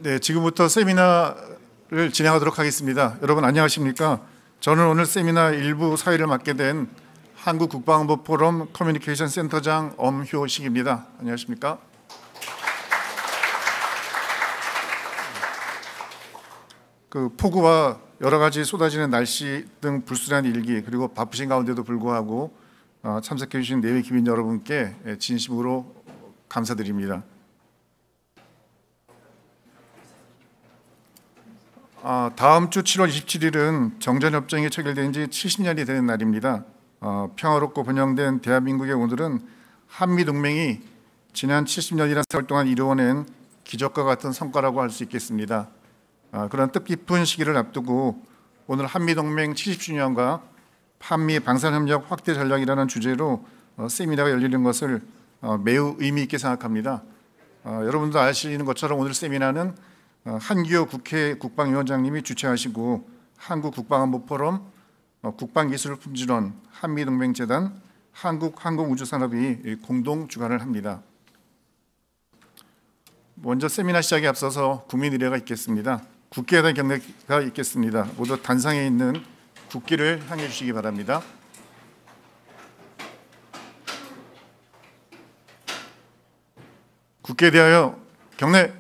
네, 지금부터 세미나를 진행하도록 하겠습니다. 여러분 안녕하십니까? 저는 오늘 세미나 일부 사회를 맡게 된 한국국방안보포럼 커뮤니케이션 센터장 엄효식입니다. 안녕하십니까? 폭우와 여러 가지 쏟아지는 날씨 등 불순한 일기 그리고 바쁘신 가운데도 불구하고 참석해 주신 내외 기민 여러분께 진심으로 감사드립니다. 다음 주 7월 27일은 정전협정이 체결된 지 70년이 되는 날입니다. 평화롭고 번영된 대한민국의 오늘은 한미동맹이 지난 70년이라는 세월 동안 이루어낸 기적과 같은 성과라고 할 수 있겠습니다. 그런 뜻깊은 시기를 앞두고 오늘 한미동맹 70주년과 한미 방산협력 확대 전략이라는 주제로 세미나가 열리는 것을 매우 의미 있게 생각합니다. 여러분도 아시는 것처럼 오늘 세미나는 한기호 국회 국방위원장님이 주최하시고 한국국방안보포럼, 국방기술품질원, 한미동맹재단, 한국항공우주산업이 공동 주관을 합니다. 먼저 세미나 시작에 앞서서 국민 의례가 있겠습니다. 국기에 대한 경례가 있겠습니다. 모두 단상에 있는 국기를 향해 주시기 바랍니다. 국기에 대하여 경례.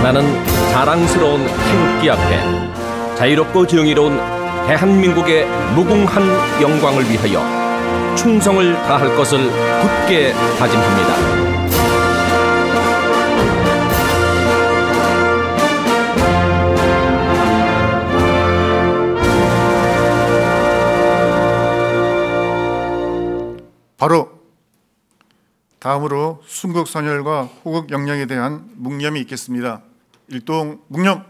나는 자랑스러운 태극기 앞에 자유롭고 정의로운 대한민국의 무궁한 영광을 위하여 충성을 다할 것을 굳게 다짐합니다. 바로 다음으로 순국선열과 호국영령에 대한 묵념이 있겠습니다. 일동 묵념.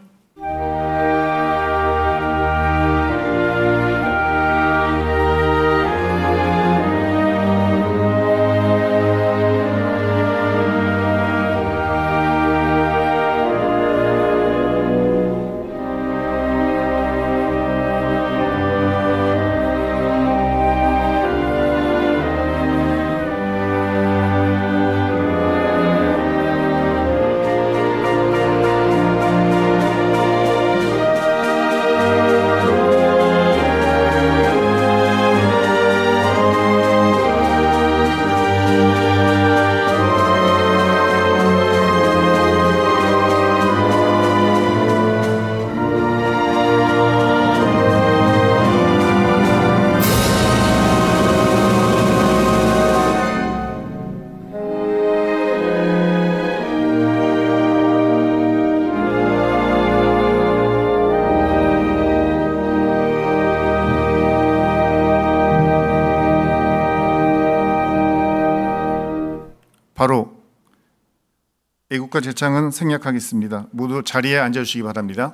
바로 애국가 제창은 생략하겠습니다. 모두 자리에 앉아주시기 바랍니다.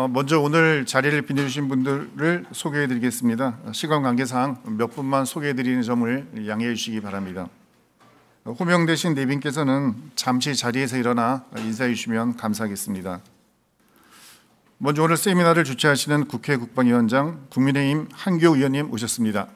먼저 오늘 자리를 빛내주신 분들을 소개해드리겠습니다. 시간 관계상 몇 분만 소개해드리는 점을 양해해 주시기 바랍니다. 호명되신 네 분께서는 잠시 자리에서 일어나 인사해 주시면 감사하겠습니다. 먼저 오늘 세미나를 주최하시는 국회 국방위원장 국민의힘 한기호 의원님 오셨습니다.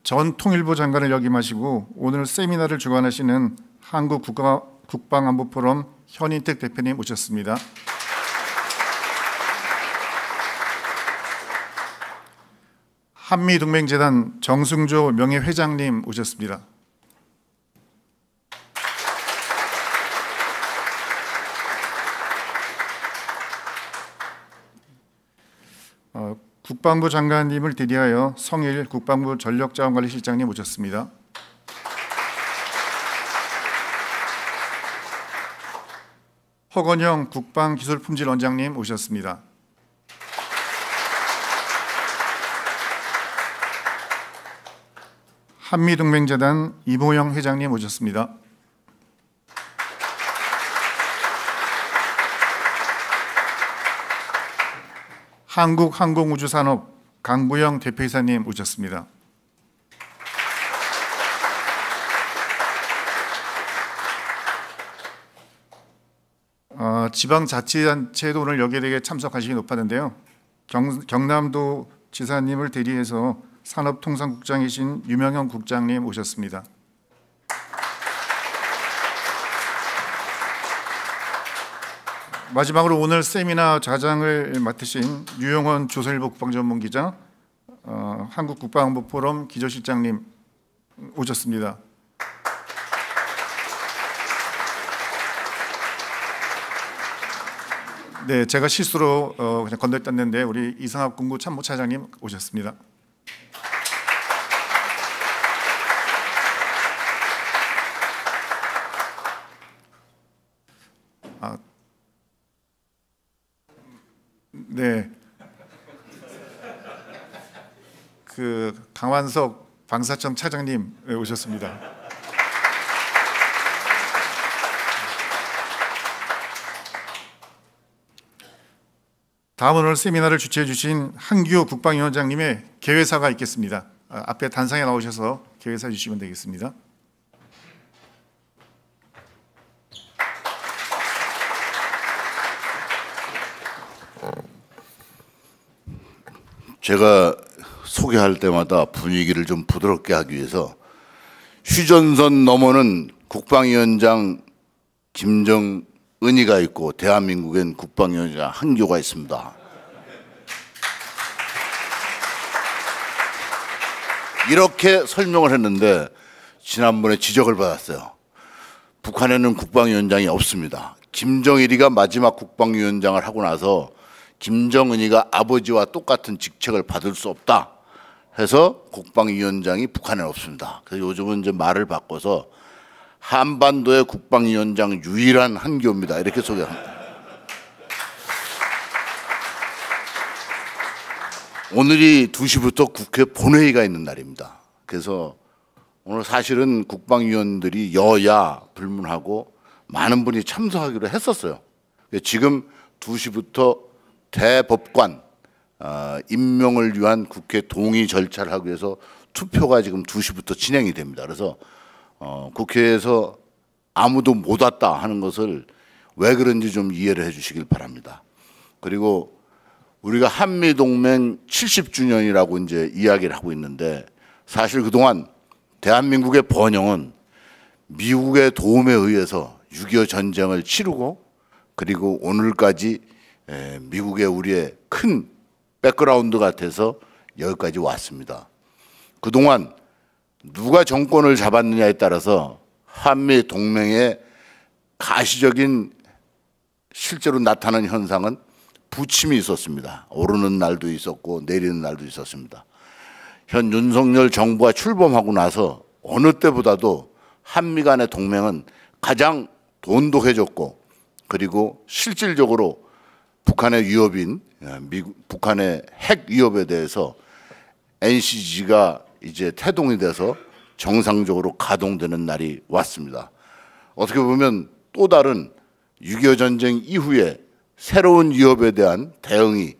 전 통일부 장관을 역임하시고 오늘 세미나를 주관하시는 한국국방안보포럼 현인택 대표님 오셨습니다. 한미동맹재단 정승조 명예회장님 오셨습니다. 국방부 장관님을 대리하여 성일 국방부 전력자원관리실장님 오셨습니다. 허건영 국방기술품질원장님 오셨습니다. 한미동맹재단 이모영 회장님 오셨습니다. 한국항공우주산업 강부영 대표이사님 오셨습니다. 지방자치단체도 오늘 여기에 참석하시기 높았는데요. 경남도 지사님을 대리해서 산업통상국장이신 유명현 국장님 오셨습니다. 마지막으로 오늘 세미나 좌장을 맡으신 유영원 조선일보 국방전문기자, 한국국방안보포럼 기조실장님 오셨습니다. 네, 제가 실수로 그냥 건너뛰었는데 우리 이상합 군구 참모차장님 오셨습니다. 네, 그 강완석 방사청 차장님 오셨습니다. 다음은 오늘 세미나를 주최해 주신 한규호 국방위원장님의 개회사가 있겠습니다. 앞에 단상에 나오셔서 개회사 주시면 되겠습니다. 제가 소개할 때마다 분위기를 좀 부드럽게 하기 위해서 휴전선 너머는 국방위원장 김정은이가 있고 대한민국엔 국방위원장 한교가 있습니다. 이렇게 설명을 했는데 지난번에 지적을 받았어요. 북한에는 국방위원장이 없습니다. 김정일이가 마지막 국방위원장을 하고 나서 김정은이가 아버지와 똑같은 직책을 받을 수 없다 해서 국방위원장이 북한에 없습니다. 그래서 요즘은 이제 말을 바꿔서 한반도의 국방위원장 유일한 한교입니다. 이렇게 소개합니다. 오늘이 2시부터 국회 본회의가 있는 날입니다. 그래서 오늘 사실은 국방위원들이 여야 불문하고 많은 분이 참석하기로 했었어요. 지금 2시부터 대법관 임명을 위한 국회 동의 절차를 하기 위해서 투표가 지금 2시부터 진행이 됩니다. 그래서 국회에서 아무도 못 왔다 하는 것을 왜 그런지 좀 이해를 해 주시길 바랍니다. 그리고 우리가 한미동맹 70주년이라고 이제 이야기를 하고 있는데 사실 그동안 대한민국의 번영은 미국의 도움에 의해서 6.25 전쟁을 치르고 그리고 오늘까지 미국의 우리의 큰 백그라운드 같아서 여기까지 왔습니다. 그동안 누가 정권을 잡았느냐에 따라서 한미 동맹의 가시적인 실제로 나타나는 현상은 부침이 있었습니다. 오르는 날도 있었고 내리는 날도 있었습니다. 현 윤석열 정부가 출범하고 나서 어느 때보다도 한미 간의 동맹은 가장 돈독해졌고 그리고 실질적으로 북한의 위협인 북한의 핵 위협에 대해서 NCG가 이제 태동이 돼서 정상적으로 가동되는 날이 왔습니다. 어떻게 보면 또 다른 6.25 전쟁 이후에 새로운 위협에 대한 대응이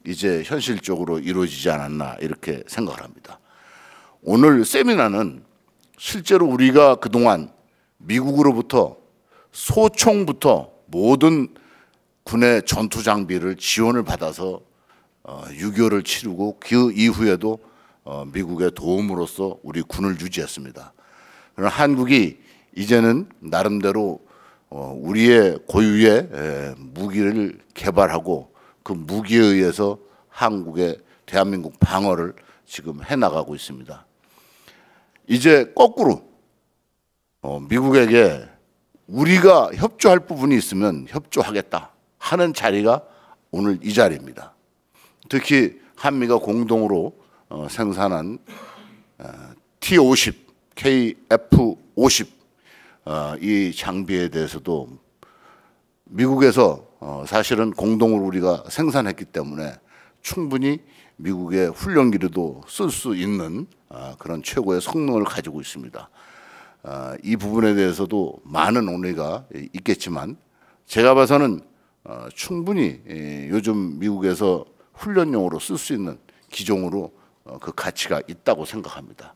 이제 현실적으로 이루어지지 않았나 이렇게 생각을 합니다. 오늘 세미나는 실제로 우리가 그동안 미국으로부터 소총부터 모든 군의 전투 장비를 지원을 받아서 6.25를 치르고 그 이후에도 미국의 도움으로써 우리 군을 유지했습니다. 그러나 한국이 이제는 나름대로 우리의 고유의 무기를 개발하고 그 무기에 의해서 한국의 대한민국 방어를 지금 해나가고 있습니다. 이제 거꾸로 미국에게 우리가 협조할 부분이 있으면 협조하겠다 하는 자리가 오늘 이 자리입니다. 특히 한미가 공동으로 생산한 T-50, KF-50 이 장비에 대해서도 미국에서 사실은 공동으로 우리가 생산했기 때문에 충분히 미국의 훈련기로도 쓸 수 있는 그런 최고의 성능을 가지고 있습니다. 이 부분에 대해서도 많은 논의가 있겠지만 제가 봐서는 충분히 요즘 미국에서 훈련용으로 쓸 수 있는 기종으로 그 가치가 있다고 생각합니다.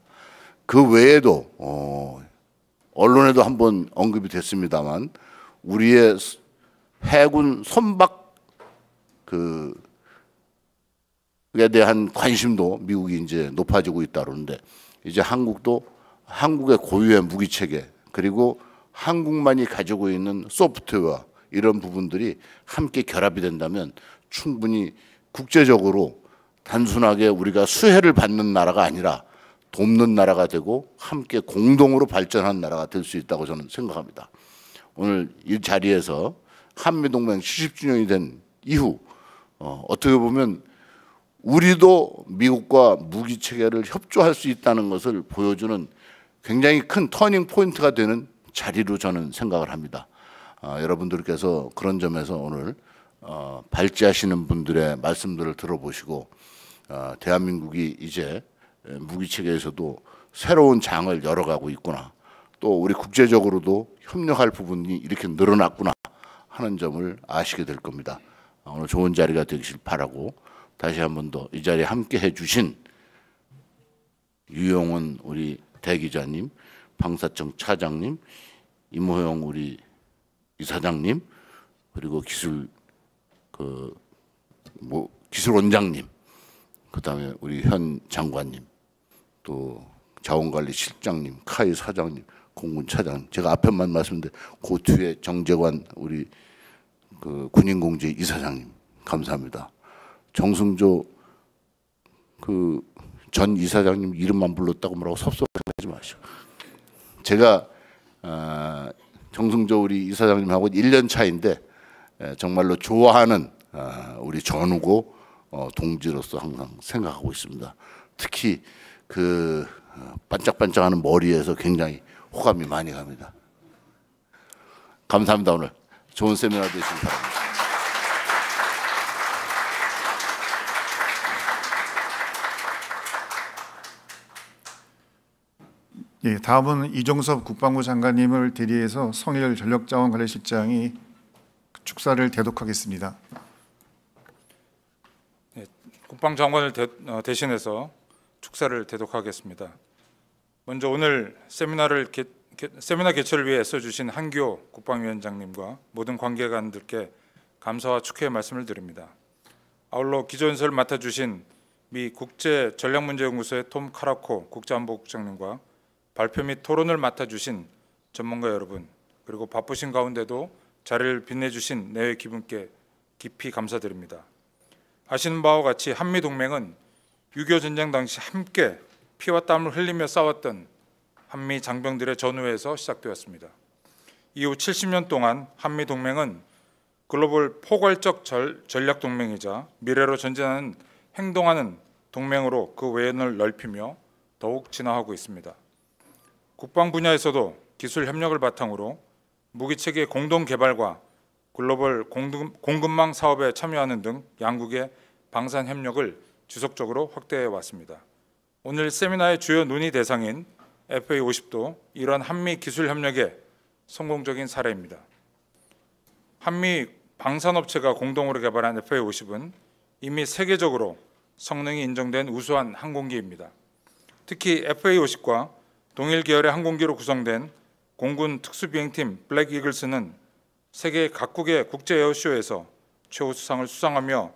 그 외에도 언론에도 한번 언급이 됐습니다만 우리의 해군 선박 그에 대한 관심도 미국이 이제 높아지고 있다 그러는데 이제 한국도 한국의 고유의 무기 체계 그리고 한국만이 가지고 있는 소프트웨어 이런 부분들이 함께 결합이 된다면 충분히 국제적으로 단순하게 우리가 수혜를 받는 나라가 아니라 돕는 나라가 되고 함께 공동으로 발전하는 나라가 될 수 있다고 저는 생각합니다. 오늘 이 자리에서 한미동맹 70주년이 된 이후 어떻게 보면 우리도 미국과 무기 체계를 협조할 수 있다는 것을 보여주는 굉장히 큰 터닝 포인트가 되는 자리로 저는 생각을 합니다. 여러분들께서 그런 점에서 오늘 발제하시는 분들의 말씀들을 들어보시고 대한민국이 이제 무기 체계에서도 새로운 장을 열어가고 있구나. 또 우리 국제적으로도 협력할 부분이 이렇게 늘어났구나 하는 점을 아시게 될 겁니다. 오늘 좋은 자리가 되길 바라고 다시 한 번 더 이 자리에 함께 해주신 유용훈 우리 대기자님, 방사청 차장님, 임호영 우리 이사장님, 그리고 기술원장님, 그다음에 우리 현 장관님, 또 자원관리실장님, 카이 사장님, 공군차장, 제가 앞에만 말씀드린 그 뒤에 정재관 우리 그 군인공제 이사장님 감사합니다. 정승조 그 전 이사장님 이름만 불렀다고 뭐라고 섭섭하지 마시고 제가 정승조 우리 이사장님하고 1년 차인데 정말로 좋아하는 우리 전우고 동지로서 항상 생각하고 있습니다. 특히 그 반짝반짝하는 머리에서 굉장히 호감이 많이 갑니다. 감사합니다. 오늘 좋은 세미나 되시길 바랍니다. 예, 다음은 이종섭 국방부 장관님을 대리해서 성일 전력자원관리실장이 축사를 대독하겠습니다. 네, 국방장관을 대신해서 축사를 대독하겠습니다. 먼저 오늘 세미나 개최를 위해 애써주신 한교 국방위원장님과 모든 관계관들께 감사와 축하의 말씀을 드립니다. 아울러 기조연설을 맡아주신 미 국제전략문제연구소의 톰 카라코 국제안보국장님과 발표 및 토론을 맡아주신 전문가 여러분, 그리고 바쁘신 가운데도 자리를 빛내주신 내외 기분께 깊이 감사드립니다. 아시는 바와 같이 한미동맹은 6.25 전쟁 당시 함께 피와 땀을 흘리며 싸웠던 한미 장병들의 전우회에서 시작되었습니다. 이후 70년 동안 한미동맹은 글로벌 포괄적 전략동맹이자 미래로 전진하는 행동하는 동맹으로 그 외연을 넓히며 더욱 진화하고 있습니다. 국방 분야에서도 기술 협력을 바탕으로 무기체계 공동 개발과 글로벌 공급망 사업에 참여하는 등 양국의 방산 협력을 지속적으로 확대해 왔습니다. 오늘 세미나의 주요 논의 대상인 FA50도 이러한 한미 기술 협력의 성공적인 사례입니다. 한미 방산업체가 공동으로 개발한 FA50은 이미 세계적으로 성능이 인정된 우수한 항공기입니다. 특히 FA50과 동일 계열의 항공기로 구성된 공군 특수비행팀 블랙 이글스는 세계 각국의 국제 에어쇼에서 최우 수상을 수상하며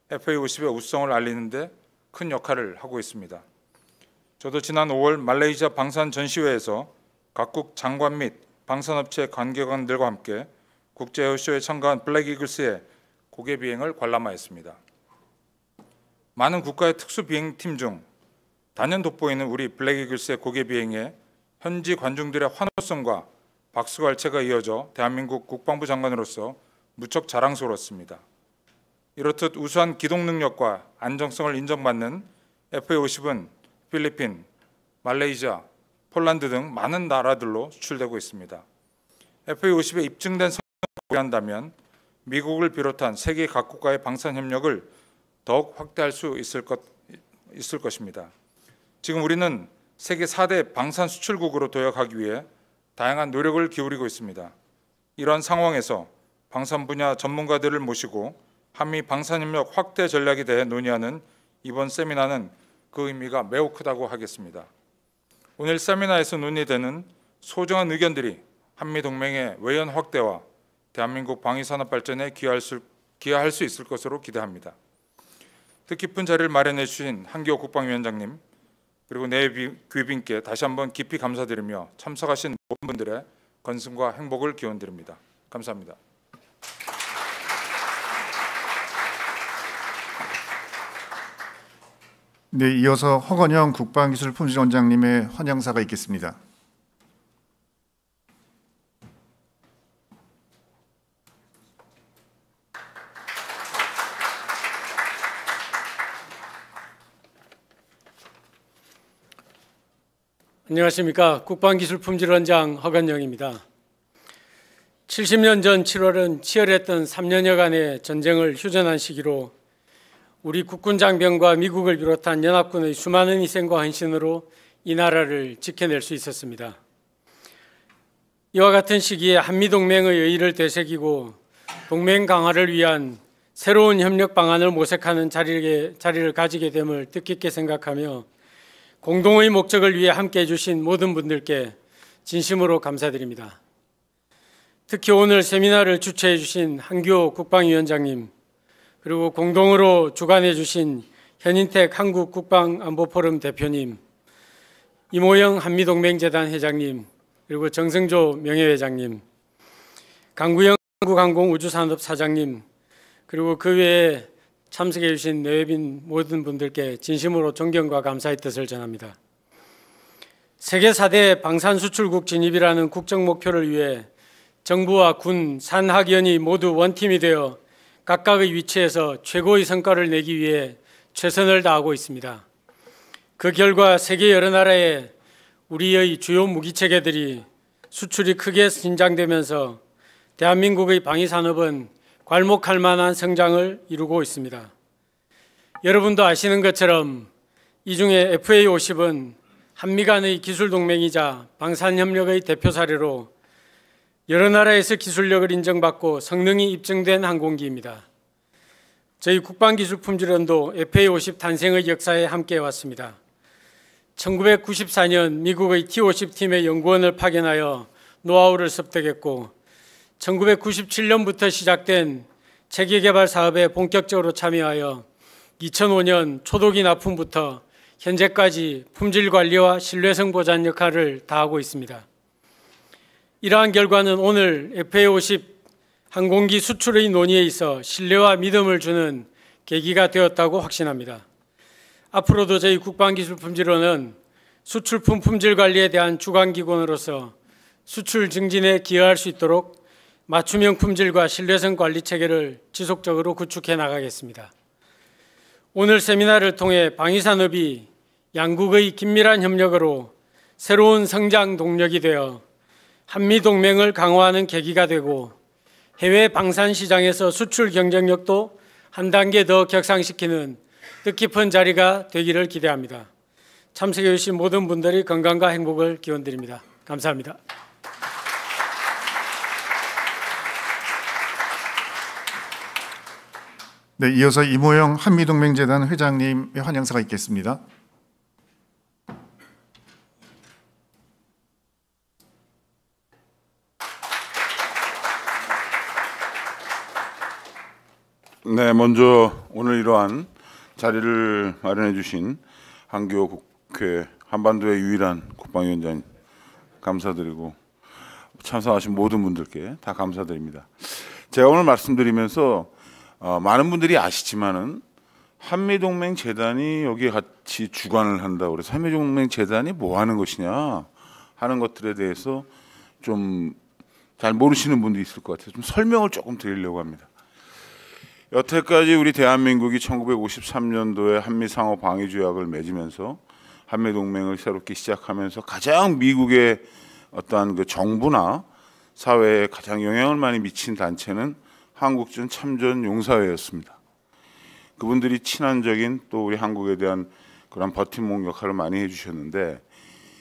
FA50의 우수성을 알리는 데 큰 역할을 하고 있습니다. 저도 지난 5월 말레이시아 방산 전시회에서 각국 장관 및 방산업체 관계관들과 함께 국제 에어쇼에 참가한 블랙 이글스의 고개 비행을 관람하였습니다. 많은 국가의 특수비행팀 중 단연 돋보이는 우리 블랙 이글스의 고개 비행에 현지 관중들의 환호성과 박수갈채가 이어져 대한민국 국방부 장관으로서 무척 자랑스러웠습니다. 이렇듯 우수한 기동 능력과 안정성을 인정받는 FA50은 필리핀, 말레이시아, 폴란드 등 많은 나라들로 수출되고 있습니다. FA50의 입증된 성능을 고려한다면 미국을 비롯한 세계 각국과의 방산 협력을 더욱 확대할 수 있을 것입니다. 지금 우리는 세계 4대 방산 수출국으로 도약하기 위해 다양한 노력을 기울이고 있습니다. 이러한 상황에서 방산 분야 전문가들을 모시고 한미 방산협력 확대 전략에 대해 논의하는 이번 세미나는 그 의미가 매우 크다고 하겠습니다. 오늘 세미나에서 논의되는 소중한 의견들이 한미동맹의 외연 확대와 대한민국 방위산업 발전에 기여할 수 있을 것으로 기대합니다. 뜻깊은 자리를 마련해 주신 한기호 국방위원장님 그리고 내 귀빈께 다시 한번 깊이 감사드리며 참석하신 모든 분들의 건승과 행복을 기원드립니다. 감사합니다. 네, 이어서 허건영 국방기술품질원장님의 환영사가 있겠습니다. 안녕하십니까. 국방기술품질원장 허건영입니다. 70년 전 7월은 치열했던 3년여간의 전쟁을 휴전한 시기로 우리 국군 장병과 미국을 비롯한 연합군의 수많은 희생과 헌신으로 이 나라를 지켜낼 수 있었습니다. 이와 같은 시기에 한미동맹의 의의를 되새기고 동맹 강화를 위한 새로운 협력 방안을 모색하는 자리를 가지게 됨을 뜻깊게 생각하며 공동의 목적을 위해 함께해 주신 모든 분들께 진심으로 감사드립니다. 특히 오늘 세미나를 주최해 주신 한기호 국방위원장님 그리고 공동으로 주관해 주신 현인택 한국국방안보포럼 대표님, 이모영 한미동맹재단 회장님, 그리고 정승조 명예회장님, 강구영 한국항공우주산업 사장님, 그리고 그 외에 참석해 주신 내외빈 모든 분들께 진심으로 존경과 감사의 뜻을 전합니다. 세계 4대 방산수출국 진입이라는 국정 목표를 위해 정부와 군, 산학연이 모두 원팀이 되어 각각의 위치에서 최고의 성과를 내기 위해 최선을 다하고 있습니다. 그 결과 세계 여러 나라에 우리의 주요 무기체계들이 수출이 크게 신장되면서 대한민국의 방위산업은 괄목할 만한 성장을 이루고 있습니다. 여러분도 아시는 것처럼 이 중에 FA-50은 한미 간의 기술동맹이자 방산협력의 대표 사례로 여러 나라에서 기술력을 인정받고 성능이 입증된 항공기입니다. 저희 국방기술품질원도 FA-50 탄생의 역사에 함께 왔습니다. 1994년 미국의 T-50 팀의 연구원을 파견하여 노하우를 습득했고 1997년부터 시작된 체계개발 사업에 본격적으로 참여하여 2005년 초도기 납품부터 현재까지 품질 관리와 신뢰성 보장 역할을 다하고 있습니다. 이러한 결과는 오늘 FA-50 항공기 수출의 논의에 있어 신뢰와 믿음을 주는 계기가 되었다고 확신합니다. 앞으로도 저희 국방기술품질원은 수출품 품질 관리에 대한 주관기관으로서 수출 증진에 기여할 수 있도록 맞춤형 품질과 신뢰성 관리 체계를 지속적으로 구축해 나가겠습니다. 오늘 세미나를 통해 방위산업이 양국의 긴밀한 협력으로 새로운 성장 동력이 되어 한미동맹을 강화하는 계기가 되고 해외 방산 시장에서 수출 경쟁력도 한 단계 더 격상시키는 뜻깊은 자리가 되기를 기대합니다. 참석해 주신 모든 분들의 건강과 행복을 기원드립니다. 감사합니다. 네, 이어서 이모영 한미동맹재단 회장님의 환영사가 있겠습니다. 네, 먼저 오늘 이러한 자리를 마련해 주신 한기호 국회 한반도의 유일한 국방위원장 감사드리고 참석하신 모든 분들께 다 감사드립니다. 제가 오늘 말씀드리면서 많은 분들이 아시지만은 한미동맹재단이 여기에 같이 주관을 한다고 그래서 한미동맹재단이 뭐 하는 것이냐 하는 것들에 대해서 좀 잘 모르시는 분들이 있을 것 같아서 좀 설명을 조금 드리려고 합니다. 여태까지 우리 대한민국이 1953년도에 한미상호방위조약을 맺으면서 한미동맹을 새롭게 시작하면서 가장 미국의 어떠한 그 정부나 사회에 가장 영향을 많이 미친 단체는 한국전 참전 용사회였습니다. 그분들이 친환적인 또 우리 한국에 대한 그런 버팀목 역할을 많이 해주셨는데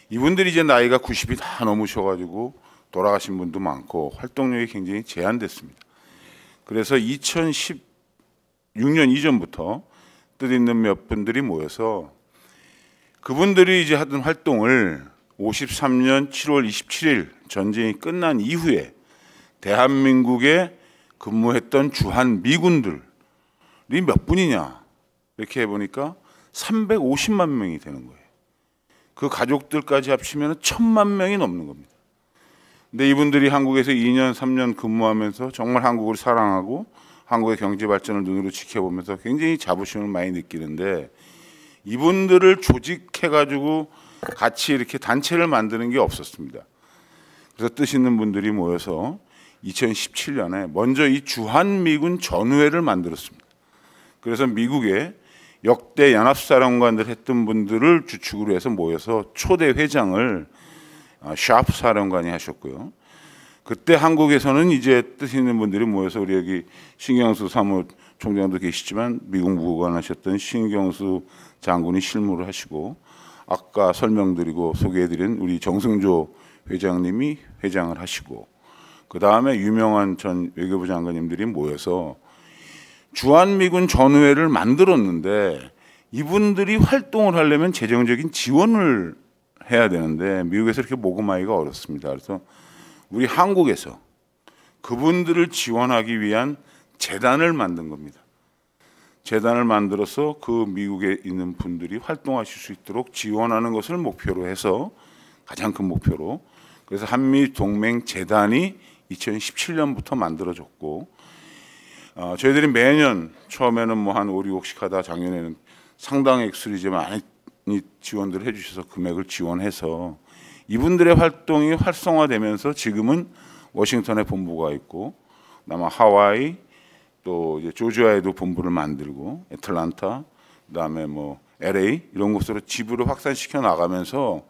이분들이 이제 나이가 90이 다 넘으셔가지고 돌아가신 분도 많고 활동력이 굉장히 제한됐습니다. 그래서 6년 이전부터 뜻있는 몇 분들이 모여서 그분들이 이제 하던 활동을 53년 7월 27일 전쟁이 끝난 이후에 대한민국에 근무했던 주한 미군들이 몇 분이냐 이렇게 해보니까 350만 명이 되는 거예요. 그 가족들까지 합치면 1000만 명이 넘는 겁니다. 근데 이분들이 한국에서 2년, 3년 근무하면서 정말 한국을 사랑하고 한국의 경제 발전을 눈으로 지켜보면서 굉장히 자부심을 많이 느끼는데 이분들을 조직해가지고 같이 이렇게 단체를 만드는 게 없었습니다. 그래서 뜻 있는 분들이 모여서 2017년에 먼저 이 주한미군 전우회를 만들었습니다. 그래서 미국의 역대 연합사령관들 했던 분들을 주축으로 해서 모여서 초대 회장을 샤프 사령관이 하셨고요. 그때 한국에서는 이제 뜻 있는 분들이 모여서 우리 여기 신경수 사무총장도 계시지만 미국 무관 하셨던 신경수 장군이 실무를 하시고 아까 설명드리고 소개해드린 우리 정승조 회장님이 회장을 하시고 그 다음에 유명한 전 외교부 장관님들이 모여서 주한미군 전우회를 만들었는데 이분들이 활동을 하려면 재정적인 지원을 해야 되는데 미국에서 이렇게 모금하기가 어렵습니다. 그래서 우리 한국에서 그분들을 지원하기 위한 재단을 만든 겁니다. 재단을 만들어서 그 미국에 있는 분들이 활동하실 수 있도록 지원하는 것을 목표로 해서 가장 큰 목표로 그래서 한미동맹재단이 2017년부터 만들어졌고 저희들이 매년 처음에는 뭐 한 5, 6억씩 하다 작년에는 상당 액수이지만 많이 지원들을 해주셔서 금액을 지원해서 이분들의 활동이 활성화되면서 지금은 워싱턴에 본부가 있고 아마 하와이 또 이제 조지아에도 본부를 만들고 애틀란타 그다음에 뭐 LA 이런 곳으로 지부를 확산시켜 나가면서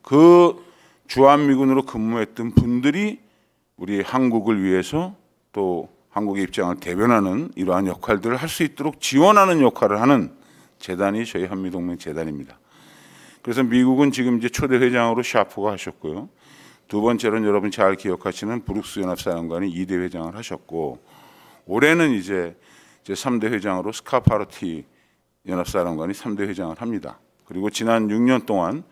그 주한미군으로 근무했던 분들이 우리 한국을 위해서 또 한국의 입장을 대변하는 이러한 역할들을 할 수 있도록 지원하는 역할을 하는 재단이 저희 한미동맹 재단입니다. 그래서 미국은 지금 이제 초대 회장으로 샤프가 하셨고요. 두 번째로는 여러분 잘 기억하시는 브룩스 연합사령관이 2대 회장을 하셨고 올해는 이제 3대 회장으로 스카파르티 연합사령관이 3대 회장을 합니다. 그리고 지난 6년 동안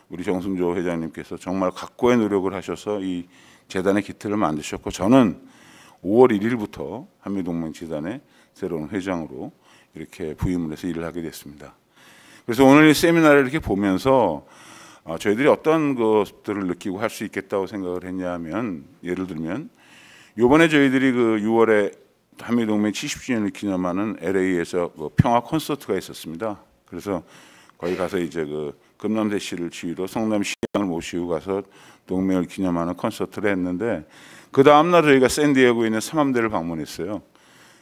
우리 정승조 회장님께서 정말 각고의 노력을 하셔서 이 재단의 기틀을 만드셨고 저는 5월 1일부터 한미동맹재단의 새로운 회장으로 이렇게 부임을 해서 일을 하게 됐습니다. 그래서 오늘 이 세미나를 이렇게 보면서 저희들이 어떤 것들을 느끼고 할 수 있겠다고 생각을 했냐면 예를 들면 이번에 저희들이 그 6월에 한미동맹 70주년을 기념하는 LA에서 그 평화 콘서트가 있었습니다. 그래서 거기 가서 이제 그 금남대 씨를 지휘로 성남시장을 모시고 가서 동맹을 기념하는 콘서트를 했는데 그 다음날 저희가 샌디에고에 있는 삼함대를 방문했어요.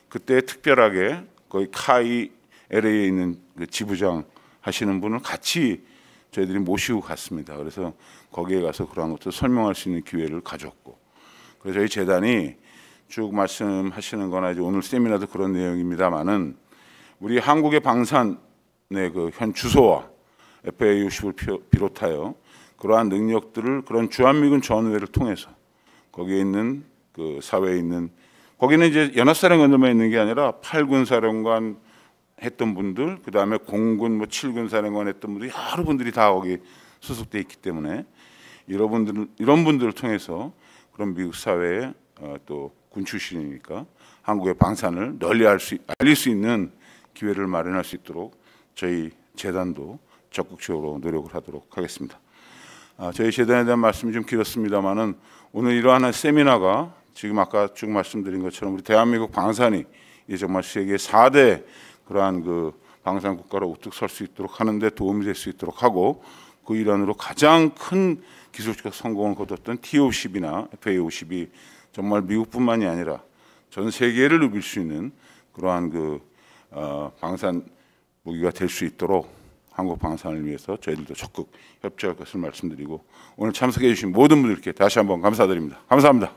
그때 특별하게 거기 카이 LA에 있는 그 지부장 하시는 분을 같이 저희들이 모시고 갔습니다. 그래서 거기에 가서 그런 것도 설명할 수 있는 기회를 가졌고 그래서 저희 재단이 쭉 말씀하시는 거나 이제 오늘 세미나도 그런 내용입니다만은 우리 한국의 방산의 그 현 주소와 FA60을 비롯하여 그러한 능력들을 그런 주한미군 전우회를 통해서 거기에 있는 그 사회에 있는 거기는 이제 연합사령관들만 있는 게 아니라 8군 사령관 했던 분들 그 다음에 공군 뭐 7군 사령관 했던 분들 여러 분들이 다 거기 소속돼 있기 때문에 이런 분들을 통해서 그런 미국 사회에 또 군 출신이니까 한국의 방산을 널리 알릴 수 있는 기회를 마련할 수 있도록 저희 재단도 적극적으로 노력을 하도록 하겠습니다. 저희 재단에 대한 말씀이 좀 길었습니다만은 오늘 이러한 세미나가 지금 아까 쭉 말씀드린 것처럼 우리 대한민국 방산이 이제 정말 세계 4대 그러한 그 방산 국가로 우뚝 설 수 있도록 하는데 도움이 될 수 있도록 하고 그 일환으로 가장 큰 기술적 성공을 거뒀던 T-50이나 FA-50이 정말 미국뿐만이 아니라 전 세계를 누빌 수 있는 그러한 그 방산 무기가 될 수 있도록 한국 방산을 위해서 저희들도 적극 협조할 것을 말씀드리고 오늘 참석해 주신 모든 분들께 다시 한번 감사드립니다. 감사합니다.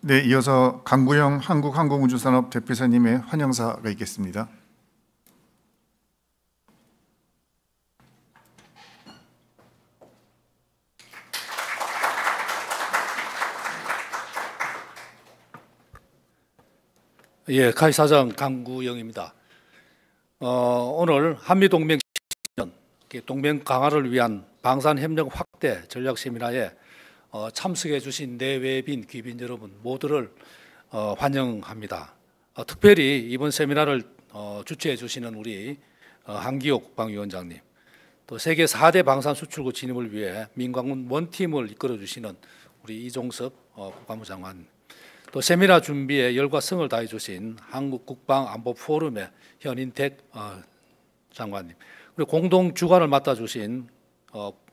네, 이어서 강구영 한국항공우주산업 대표이사님의 환영사가 있겠습니다. 예, 카이사장 강구영입니다. 오늘 한미동맹 동맹 강화를 위한 방산협력 확대 전략 세미나에 참석해 주신 내외빈 귀빈 여러분 모두를 환영합니다. 특별히 이번 세미나를 주최해 주시는 우리 한기호 국방위원장님, 또 세계 4대 방산 수출국 진입을 위해 민관군 원팀을 이끌어 주시는 우리 이종섭 국방부 장관, 또 세미나 준비에 열과 성을 다해 주신 한국국방안보포럼의 현인택 장관님, 그리고 공동 주관을 맡아 주신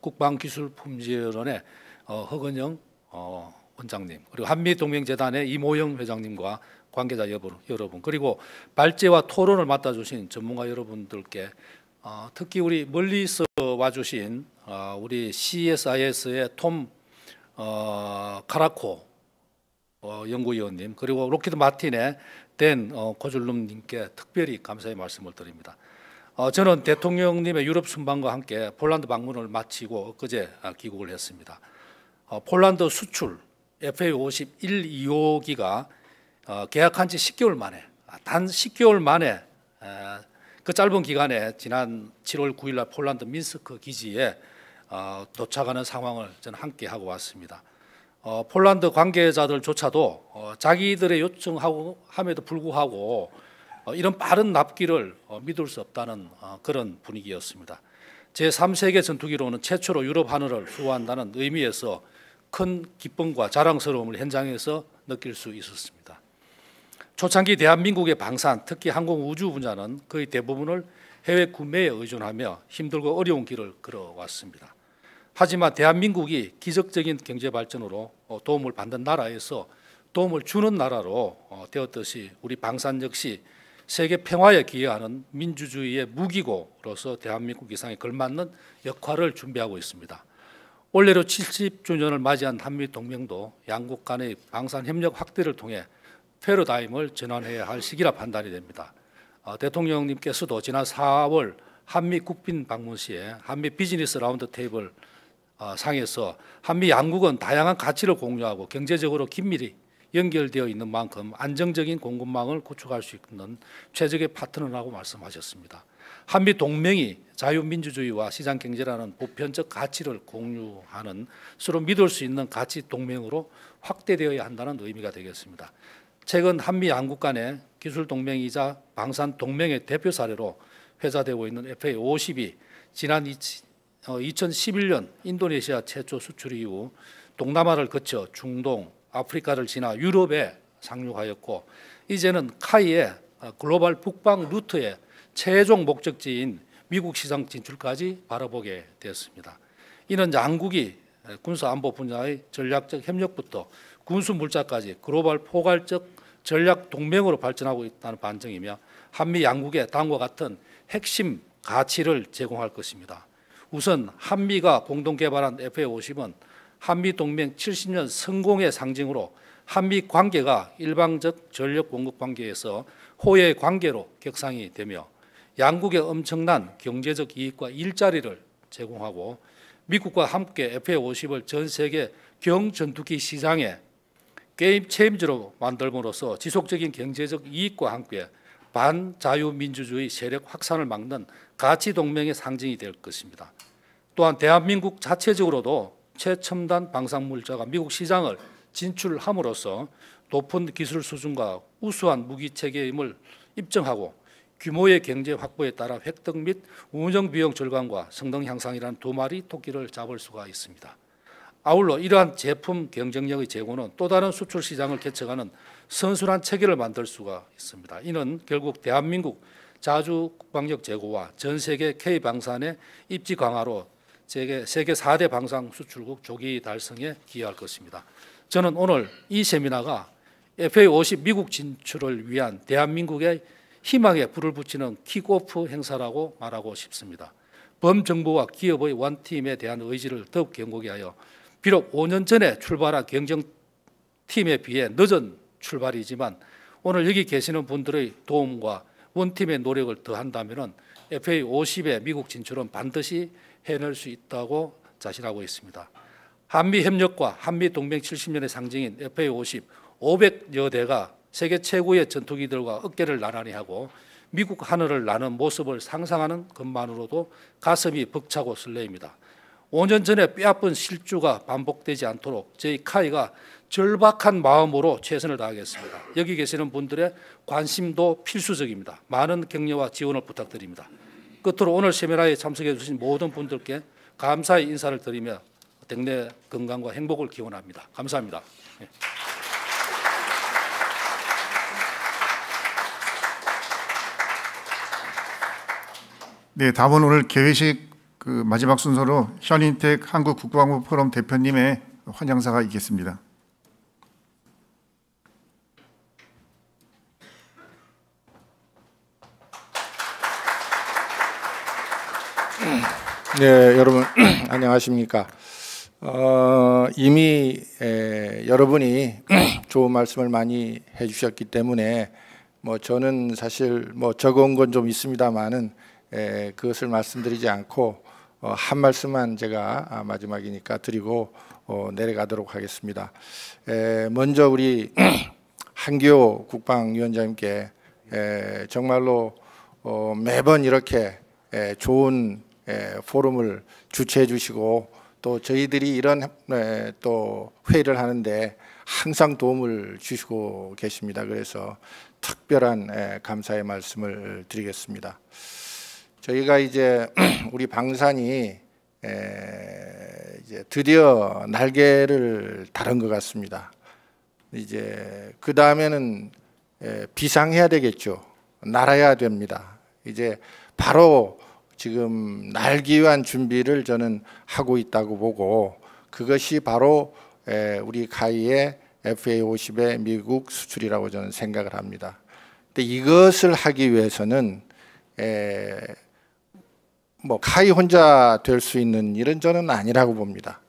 국방기술품질원의 허건영 원장님, 그리고 한미동맹재단의 이모영 회장님과 관계자 여러분, 그리고 발제와 토론을 맡아 주신 전문가 여러분들께 특히 우리 멀리서 와주신 우리 CSIS의 톰 카라코 연구위원님, 그리고 록히드 마틴의 댄 고줄룸님께 특별히 감사의 말씀을 드립니다. 저는 대통령님의 유럽 순방과 함께 폴란드 방문을 마치고 엊그제 귀국을 했습니다. 폴란드 수출 FA50 1, 2호기가 계약한 지 10개월 만에, 단 10개월 만에 그 짧은 기간에 지난 7월 9일 날 폴란드 민스크 기지에 도착하는 상황을 저는 함께 하고 왔습니다. 폴란드 관계자들조차도 자기들의 요청함에도 불구하고 이런 빠른 납기를 믿을 수 없다는 그런 분위기였습니다. 제3세계 전투기로는 최초로 유럽 하늘을 수호한다는 의미에서 큰 기쁨과 자랑스러움을 현장에서 느낄 수 있었습니다. 초창기 대한민국의 방산, 특히 항공우주 분야는 거의 대부분을 해외 구매에 의존하며 힘들고 어려운 길을 걸어왔습니다. 하지만 대한민국이 기적적인 경제 발전으로 도움을 받는 나라에서 도움을 주는 나라로 되었듯이 우리 방산 역시 세계 평화에 기여하는 민주주의의 무기고로서 대한민국 이상에 걸맞는 역할을 준비하고 있습니다. 올해로 70주년을 맞이한 한미동맹도 양국 간의 방산협력 확대를 통해 패러다임을 전환해야 할 시기라 판단이 됩니다. 대통령님께서도 지난 4월 한미 국빈 방문 시에 한미 비즈니스 라운드 테이블 상에서 한미 양국은 다양한 가치를 공유하고 경제적으로 긴밀히 연결되어 있는 만큼 안정적인 공급망을 구축할 수 있는 최적의 파트너라고 말씀하셨습니다. 한미 동맹이 자유민주주의와 시장경제라는 보편적 가치를 공유하는 서로 믿을 수 있는 가치 동맹으로 확대되어야 한다는 의미가 되겠습니다. 최근 한미 양국 간의 기술 동맹이자 방산 동맹의 대표 사례로 회자되고 있는 FA50이 지난 2011년 인도네시아 최초 수출 이후 동남아를 거쳐 중동, 아프리카를 지나 유럽에 상륙하였고, 이제는 카이의 글로벌 북방 루트의 최종 목적지인 미국 시장 진출까지 바라보게 되었습니다. 이는 양국이 군사안보 분야의 전략적 협력부터 군수물자까지 글로벌 포괄적 전략 동맹으로 발전하고 있다는 반증이며 한미 양국의 다음과 같은 핵심 가치를 제공할 것입니다. 우선 한미가 공동 개발한 FA50은 한미 동맹 70년 성공의 상징으로 한미 관계가 일방적 전력 공급 관계에서 호의 관계로 격상이 되며 양국의 엄청난 경제적 이익과 일자리를 제공하고 미국과 함께 FA50을 전 세계 경전투기 시장에 게임 체인저로 만들므로써 지속적인 경제적 이익과 함께 반자유민주주의 세력 확산을 막는 가치 동맹의 상징이 될 것입니다. 또한 대한민국 자체적으로도 최첨단 방산물자가 미국 시장을 진출함으로써 높은 기술 수준과 우수한 무기체계임을 입증하고 규모의 경제 확보에 따라 획득 및 운영 비용 절감과 성능 향상이라는 두 마리 토끼를 잡을 수가 있습니다. 아울러 이러한 제품 경쟁력의 제고는 또 다른 수출 시장을 개척하는 선순환 체계를 만들 수가 있습니다. 이는 결국 대한민국 자주 국방력 제고와 전 세계 K방산의 입지 강화로 세계 4대 방산 수출국 조기 달성에 기여할 것입니다. 저는 오늘 이 세미나가 FA50 미국 진출을 위한 대한민국의 희망에 불을 붙이는 킥오프 행사라고 말하고 싶습니다. 범정부와 기업의 원팀에 대한 의지를 더욱 견고히 하여 비록 5년 전에 출발한 경쟁팀에 비해 늦은 출발이지만 오늘 여기 계시는 분들의 도움과 원팀의 노력을 더한다면 FA50의 미국 진출은 반드시 해낼 수 있다고 자신하고 있습니다. 한미 협력과 한미 동맹 70년의 상징인 FA50 500여 대가 세계 최고의 전투기들과 어깨를 나란히 하고 미국 하늘을 나는 모습을 상상하는 것만으로도 가슴이 벅차고 설레입니다. 5년 전에 뼈아픈 실주가 반복되지 않도록 저희 카이가 절박한 마음으로 최선을 다하겠습니다. 여기 계시는 분들의 관심도 필수적입니다. 많은 격려와 지원을 부탁드립니다. 끝으로 오늘 세미나에 참석해 주신 모든 분들께 감사의 인사를 드리며 댁내 건강과 행복을 기원합니다. 감사합니다. 네, 다음은 오늘 개회식 마지막 순서로 현인택 한국국방부 포럼 대표님의 환영사가 있겠습니다. 네, 여러분 안녕하십니까? 이미 여러분이 좋은 말씀을 많이 해주셨기 때문에 저는 사실 적은 건 좀 있습니다만은 그것을 말씀드리지 않고 한 말씀만 제가 마지막이니까 드리고 내려가도록 하겠습니다. 먼저 우리 한기호 국방위원장님께 정말로 매번 이렇게 좋은 포럼을 주최해 주시고 또 저희들이 이런 또 회의를 하는데 항상 도움을 주시고 계십니다. 그래서 특별한 감사의 말씀을 드리겠습니다. 저희가 이제 우리 방산이 이제 드디어 날개를 달은 것 같습니다. 이제 그 다음에는 비상해야 되겠죠. 날아야 됩니다. 이제 바로 지금 날기 위한 준비를 저는 하고 있다고 보고 그것이 바로 우리 카이의 FA-50의 미국 수출이라고 저는 생각을 합니다. 근데 이것을 하기 위해서는 카이 혼자 될 수 있는 일은 저는 아니라고 봅니다.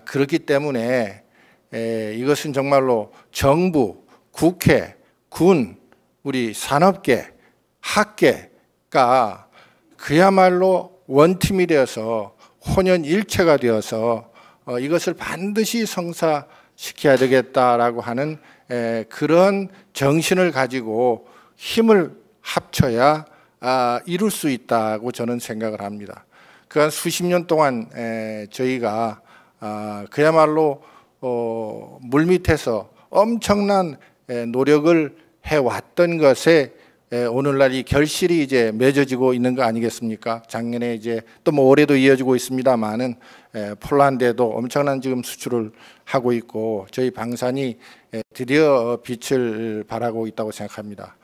그렇기 때문에 이것은 정말로 정부, 국회, 군, 우리 산업계, 학계가 그야말로 원팀이 되어서 혼연일체가 되어서 이것을 반드시 성사시켜야 되겠다라고 하는 그런 정신을 가지고 힘을 합쳐야 이룰 수 있다고 저는 생각을 합니다. 그간 수십 년 동안 저희가 그야말로 물밑에서 엄청난 노력을 해왔던 것에 오늘날 이 결실이 이제 맺어지고 있는 거 아니겠습니까? 작년에 이제 또 올해도 이어지고 있습니다만은 폴란드에도 엄청난 지금 수출을 하고 있고 저희 방산이 드디어 빛을 발하고 있다고 생각합니다.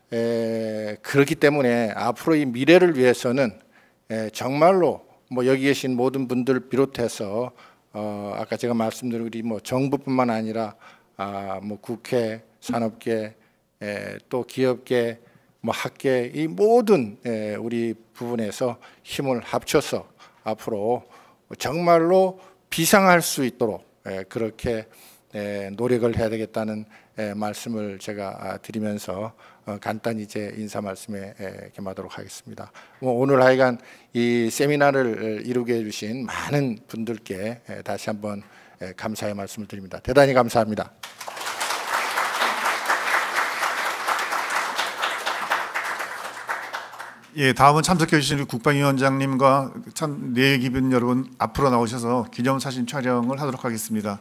그렇기 때문에 앞으로 이 미래를 위해서는 정말로 여기 계신 모든 분들 비롯해서 아까 제가 말씀드린 우리 정부뿐만 아니라 국회, 산업계, 또 기업계, 학계 이 모든 우리 부분에서 힘을 합쳐서 앞으로 정말로 비상할 수 있도록 그렇게 노력을 해야 되겠다는 말씀을 제가 드리면서 간단히 제 인사 말씀에 겸하도록 하겠습니다. 오늘 하여간 이 세미나를 이루게 해주신 많은 분들께 다시 한번 감사의 말씀을 드립니다. 대단히 감사합니다. 예, 다음은 참석해 주신 국방위원장님과 내기분 여러분 앞으로 나오셔서 기념사진 촬영을 하도록 하겠습니다.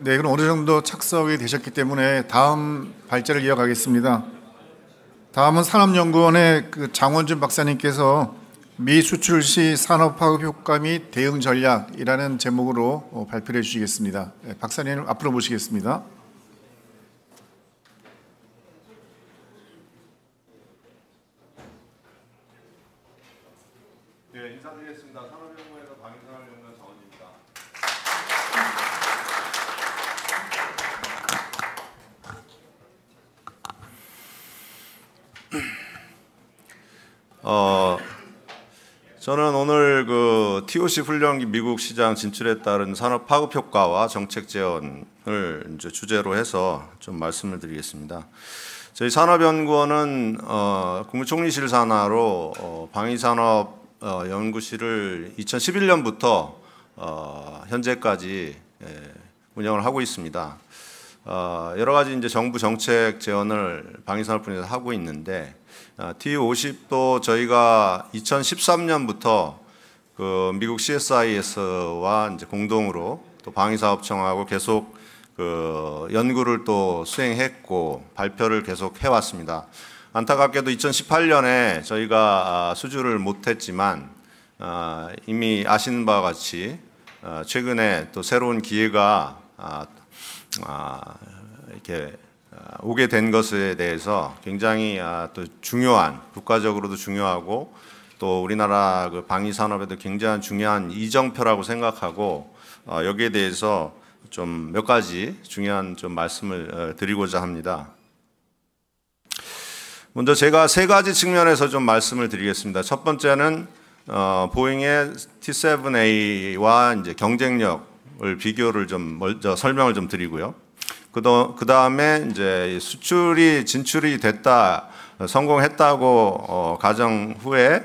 네, 그럼 어느 정도 착석이 되셨기 때문에 다음 발제를 이어가겠습니다. 다음은 산업연구원의 장원준 박사님께서 미 수출 시 산업 파급 효과 및 대응 전략이라는 제목으로 발표를 해주시겠습니다. 네, 박사님 앞으로 모시겠습니다. 네, 인사드리겠습니다. 인사드리겠습니다. 산업연구원에서 방위산업연구원 정원입니다. 저는 오늘 그 TOC 훈련기 미국 시장 진출에 따른 산업 파급 효과와 정책 제언을 이제 주제로 해서 좀 말씀을 드리겠습니다. 저희 산업연구원은 국무총리실 산하로 방위산업 연구실을 2011년부터 현재까지 운영을 하고 있습니다. 여러 가지 이제 정부 정책 제언을 방위산업 분야에서 하고 있는데 T50도 저희가 2013년부터 그 미국 CSIS와 이제 공동으로 또 방위사업청하고 계속 그 연구를 또 수행했고 발표를 계속 해왔습니다. 안타깝게도 2018년에 저희가 수주를 못했지만 이미 아시는 바와 같이 최근에 또 새로운 기회가 이렇게 오게 된 것에 대해서 굉장히 또 중요한, 국가적으로도 중요하고 또 우리나라 그 방위 산업에도 굉장히 중요한 이정표라고 생각하고 여기에 대해서 좀 몇 가지 중요한 좀 말씀을 드리고자 합니다. 먼저 제가 세 가지 측면에서 좀 말씀을 드리겠습니다. 첫 번째는 보잉의 T7A와 이제 경쟁력을 비교를 좀 먼저 설명을 좀 드리고요. 그 다음에 이제 수출이 진출이 됐다, 성공했다고 가정 후에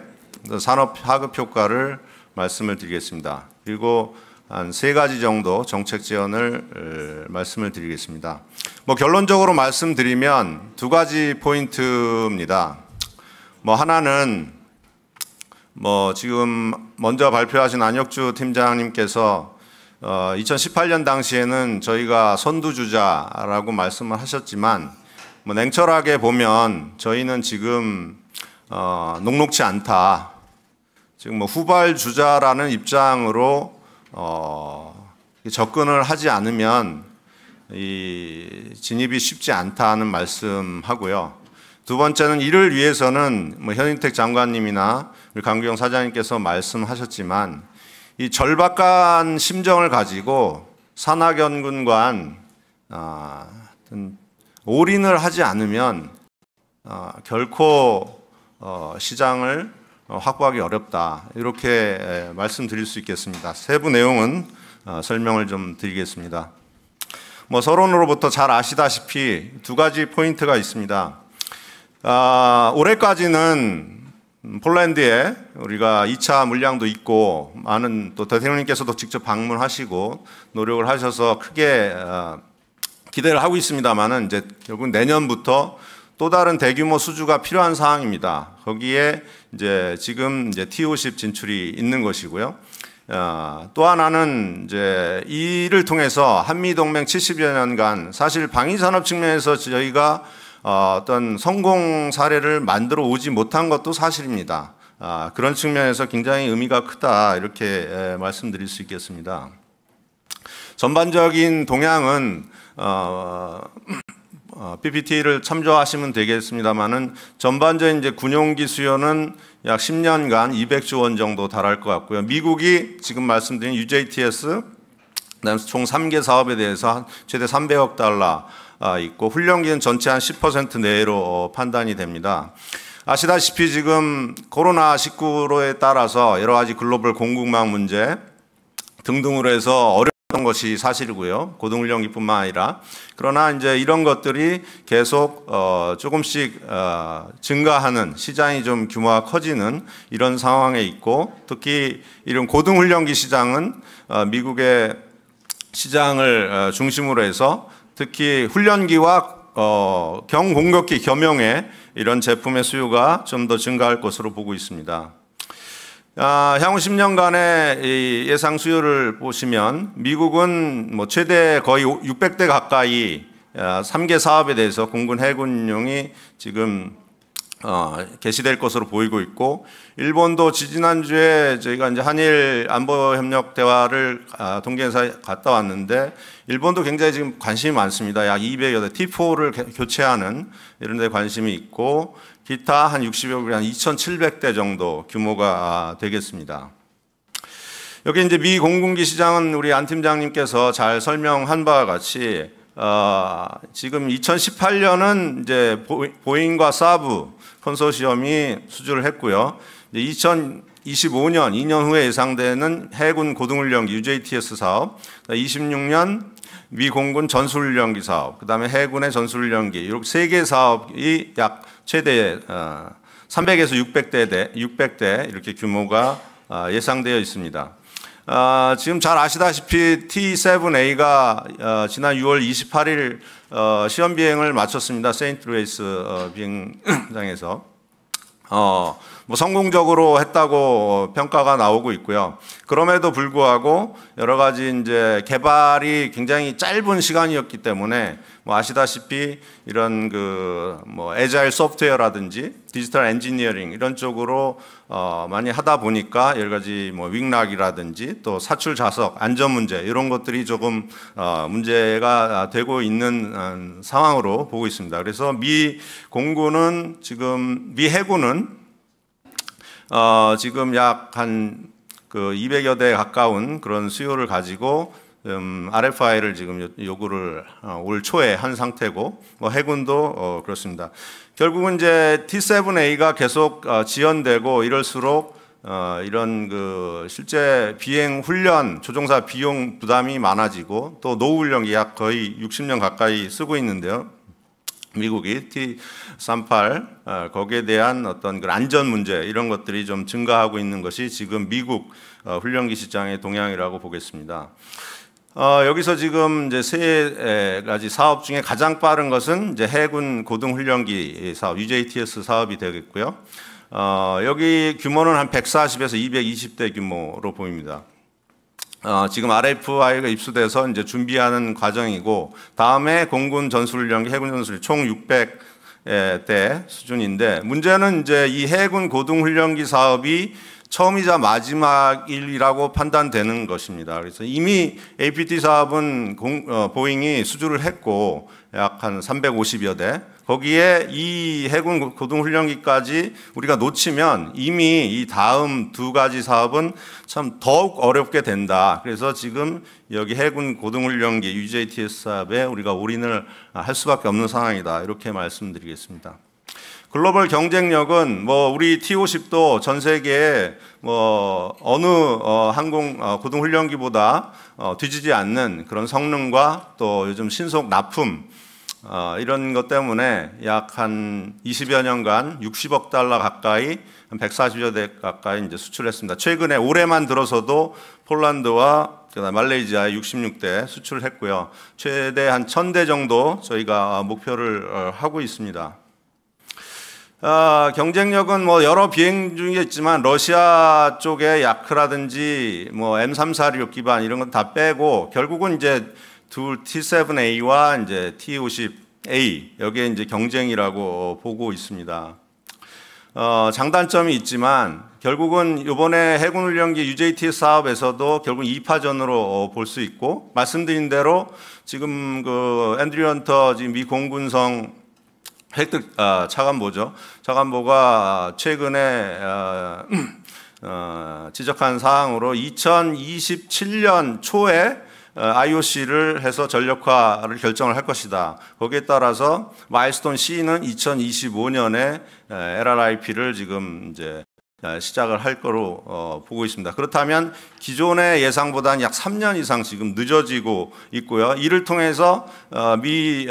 산업 파급 효과를 말씀을 드리겠습니다. 그리고 한 세 가지 정도 정책 제언을 말씀을 드리겠습니다. 뭐 결론적으로 말씀드리면 두 가지 포인트입니다. 뭐 하나는 뭐 지금 먼저 발표하신 안혁주 팀장님께서 2018년 당시에는 저희가 선두주자라고 말씀을 하셨지만 뭐 냉철하게 보면 저희는 지금 녹록치 않다. 지금 뭐 후발주자라는 입장으로 접근을 하지 않으면 이 진입이 쉽지 않다는 말씀하고요. 두 번째는 이를 위해서는 뭐 현인택 장관님이나 우리 강규영 사장님께서 말씀하셨지만 이 절박한 심정을 가지고 산학연구관 올인을 하지 않으면 결코 시장을 확보하기 어렵다. 이렇게 말씀드릴 수 있겠습니다. 세부 내용은 설명을 좀 드리겠습니다. 뭐 서론으로부터 잘 아시다시피 두 가지 포인트가 있습니다. 올해까지는 폴란드에 우리가 2차 물량도 있고 많은 또 대통령님께서도 직접 방문하시고 노력을 하셔서 크게 기대를 하고 있습니다만은 이제 결국 내년부터 또 다른 대규모 수주가 필요한 상황입니다. 거기에 이제 지금 이제 T50 진출이 있는 것이고요. 또 하나는 이제 이를 통해서 한미 동맹 70여 년간 사실 방위 산업 측면에서 저희가 어떤 성공 사례를 만들어 오지 못한 것도 사실입니다. 그런 측면에서 굉장히 의미가 크다 이렇게 말씀드릴 수 있겠습니다. 전반적인 동향은 PPT를 참조하시면 되겠습니다만은 전반적인 이제 군용기 수요는 약 10년간 200조 원 정도 달할 것 같고요. 미국이 지금 말씀드린 UJTS 그다음에 총 3개 사업에 대해서 최대 300억 달러 있고 훈련기는 전체 한 10% 내로 판단이 됩니다. 아시다시피 지금 코로나19에 따라서 여러 가지 글로벌 공급망 문제 등등으로 해서 어려웠던 것이 사실이고요. 고등훈련기뿐만 아니라 그러나 이제 이런 것들이 계속 조금씩 증가하는 시장이 좀 규모가 커지는 이런 상황에 있고 특히 이런 고등훈련기 시장은 미국의 시장을 중심으로 해서 특히 훈련기와 경공격기 겸용의 이런 제품의 수요가 좀 더 증가할 것으로 보고 있습니다. 향후 10년간의 이 예상 수요를 보시면 미국은 뭐 최대 거의 600대 가까이 3개 사업에 대해서 공군 해군용이 지금 개시될 것으로 보이고 있고 일본도 지지난주에 저희가 이제 한일 안보협력 대화를 동계에서 갔다 왔는데 일본도 굉장히 지금 관심이 많습니다. 약 200여 대 T4를 교체하는 이런 데 관심이 있고 기타 한 60여 개, 한 2,700대 정도 규모가 되겠습니다. 여기 이제 미 공군기 시장은 우리 안 팀장님께서 잘 설명한 바와 같이 지금 2018년은 이제 보잉과 사브 컨소시엄이 수주를 했고요. 이제 2025년 2년 후에 예상되는 해군 고등훈련기 UJTS 사업, 26년 미 공군 전술훈련기 사업, 그다음에 해군의 전술훈련기 이렇게 3개 사업이 약 최대 300에서 600대 이렇게 규모가 예상되어 있습니다. 지금 잘 아시다시피 T-7A가 지난 6월 28일 시험 비행을 마쳤습니다. 세인트루이스 비행장에서 뭐 성공적으로 했다고 평가가 나오고 있고요. 그럼에도 불구하고 여러 가지 이제 개발이 굉장히 짧은 시간이었기 때문에 뭐 아시다시피 이런 뭐 애자일 소프트웨어라든지 디지털 엔지니어링 이런 쪽으로 많이 하다 보니까 여러 가지 뭐 윙락이라든지 또 사출 자석 안전 문제 이런 것들이 조금 문제가 되고 있는 상황으로 보고 있습니다. 그래서 미 공군은 지금 미 해군은 지금 약 한 200여 대 가까운 그런 수요를 가지고 RFI를 지금 요구를 올 초에 한 상태고 뭐 해군도 그렇습니다. 결국은 이제 T-7A가 계속 지연되고 이럴수록 이런 실제 비행 훈련 조종사 비용 부담이 많아지고 또 노후 훈련기 약 거의 60년 가까이 쓰고 있는데요. 미국이 T-38 거기에 대한 어떤 안전 문제 이런 것들이 좀 증가하고 있는 것이 지금 미국 훈련기 시장의 동향이라고 보겠습니다. 여기서 지금 이제 세 가지 사업 중에 가장 빠른 것은 이제 해군 고등훈련기 사업 UJTS 사업이 되겠고요. 여기 규모는 한 140에서 220대 규모로 보입니다. 지금 RFI가 입수돼서 이제 준비하는 과정이고 다음에 공군 전술훈련기, 해군 전술훈련기 총 600대 수준인데 문제는 이제 이 해군 고등훈련기 사업이 처음이자 마지막이라고 판단되는 것입니다. 그래서 이미 APT 사업은 보잉이 수주를 했고 약 한 350여 대 거기에 이 해군 고등훈련기까지 우리가 놓치면 이미 이 다음 두 가지 사업은 참 더욱 어렵게 된다. 그래서 지금 여기 해군 고등훈련기 UJTS 사업에 우리가 올인을 할 수밖에 없는 상황이다. 이렇게 말씀드리겠습니다. 글로벌 경쟁력은 뭐 우리 T-50도 전 세계에 뭐 어느 항공 고등훈련기보다 뒤지지 않는 그런 성능과 또 요즘 신속 납품 이런 것 때문에 약 한 20여 년간 60억 달러 가까이 한 140여 대 가까이 이제 수출했습니다. 최근에 올해만 들어서도 폴란드와 말레이시아에 66대 수출을 했고요. 최대 한 1000대 정도 저희가 목표를 하고 있습니다. 경쟁력은 뭐 여러 비행 중에 있지만 러시아 쪽의 야크라든지 뭐 M346 기반 이런 건 다 빼고 결국은 이제 둘 T-7A와 이제 T-50A 여기에 이제 경쟁이라고 보고 있습니다. 장단점이 있지만 결국은 이번에 해군훈련기 UJTS 사업에서도 결국 2파전으로 볼 수 있고 말씀드린 대로 지금 앤드류 헌터 지금 미 공군성 획득 차관보죠. 차관보가 최근에 지적한 사항으로 2027년 초에 IOC를 해서 전력화를 결정을 할 것이다. 거기에 따라서 마일스톤 C는 2025년에 LRIP를 지금 이제 시작을 할 거로 보고 있습니다. 그렇다면 기존의 예상보다는 약 3년 이상 지금 늦어지고 있고요. 이를 통해서 미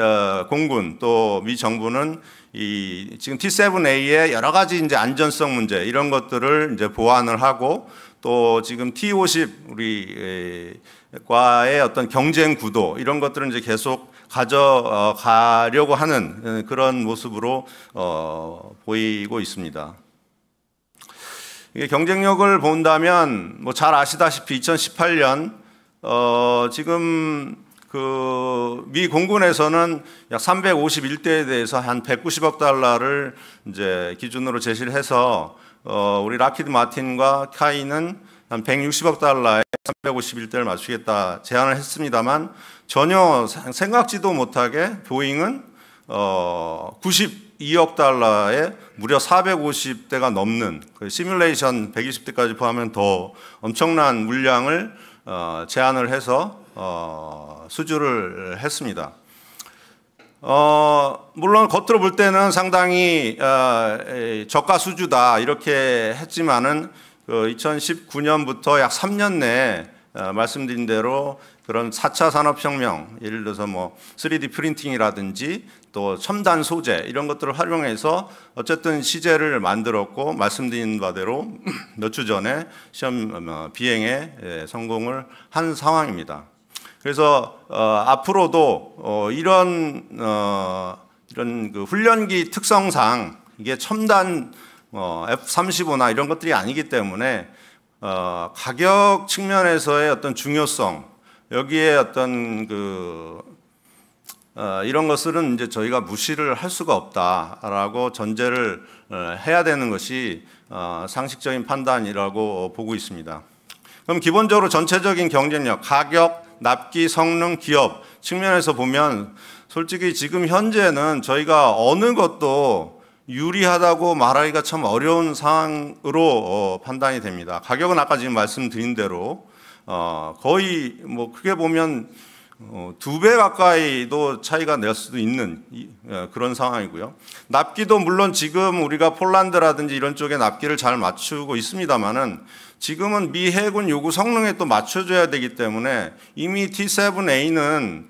공군 또 미 정부는 이 지금 T-7A의 여러 가지 이제 안전성 문제 이런 것들을 이제 보완을 하고 또 지금 T-50 우리 과의 어떤 경쟁 구도 이런 것들은 이제 계속 가져가려고 하는 그런 모습으로 보이고 있습니다. 이게 경쟁력을 본다면 뭐 잘 아시다시피 2018년 지금 미 공군에서는 약 351대에 대해서 한 190억 달러를 이제 기준으로 제시를 해서 우리 락히드 마틴과 카이는 한 160억 달러에 351대를 맞추겠다 제안을 했습니다만 전혀 생각지도 못하게 보잉은 90 52억 달러에 무려 450대가 넘는 그 시뮬레이션 120대까지 포함하면 더 엄청난 물량을 제안을 해서 수주를 했습니다. 물론 겉으로 볼 때는 상당히 저가 수주다 이렇게 했지만은 2019년부터 약 3년 내에 말씀드린 대로 그런 4차 산업혁명, 예를 들어서 뭐 3D 프린팅이라든지 또 첨단 소재 이런 것들을 활용해서 어쨌든 시제를 만들었고 말씀드린 바대로 몇 주 전에 시험 비행에 성공을 한 상황입니다. 그래서 앞으로도 이런 그 훈련기 특성상 이게 첨단 F-35나 이런 것들이 아니기 때문에 가격 측면에서의 어떤 중요성, 여기에 어떤 이런 것들은 이제 저희가 무시를 할 수가 없다라고 전제를 해야 되는 것이 상식적인 판단이라고 보고 있습니다. 그럼 기본적으로 전체적인 경쟁력, 가격, 납기, 성능, 기업 측면에서 보면 솔직히 지금 현재는 저희가 어느 것도 유리하다고 말하기가 참 어려운 상황으로 판단이 됩니다. 가격은 아까 지금 말씀드린 대로 거의 뭐 크게 보면 2배 가까이도 차이가 날 수도 있는 그런 상황이고요. 납기도 물론 지금 우리가 폴란드라든지 이런 쪽에 납기를 잘 맞추고 있습니다만은 지금은 미 해군 요구 성능에 또 맞춰줘야 되기 때문에 이미 T-7A는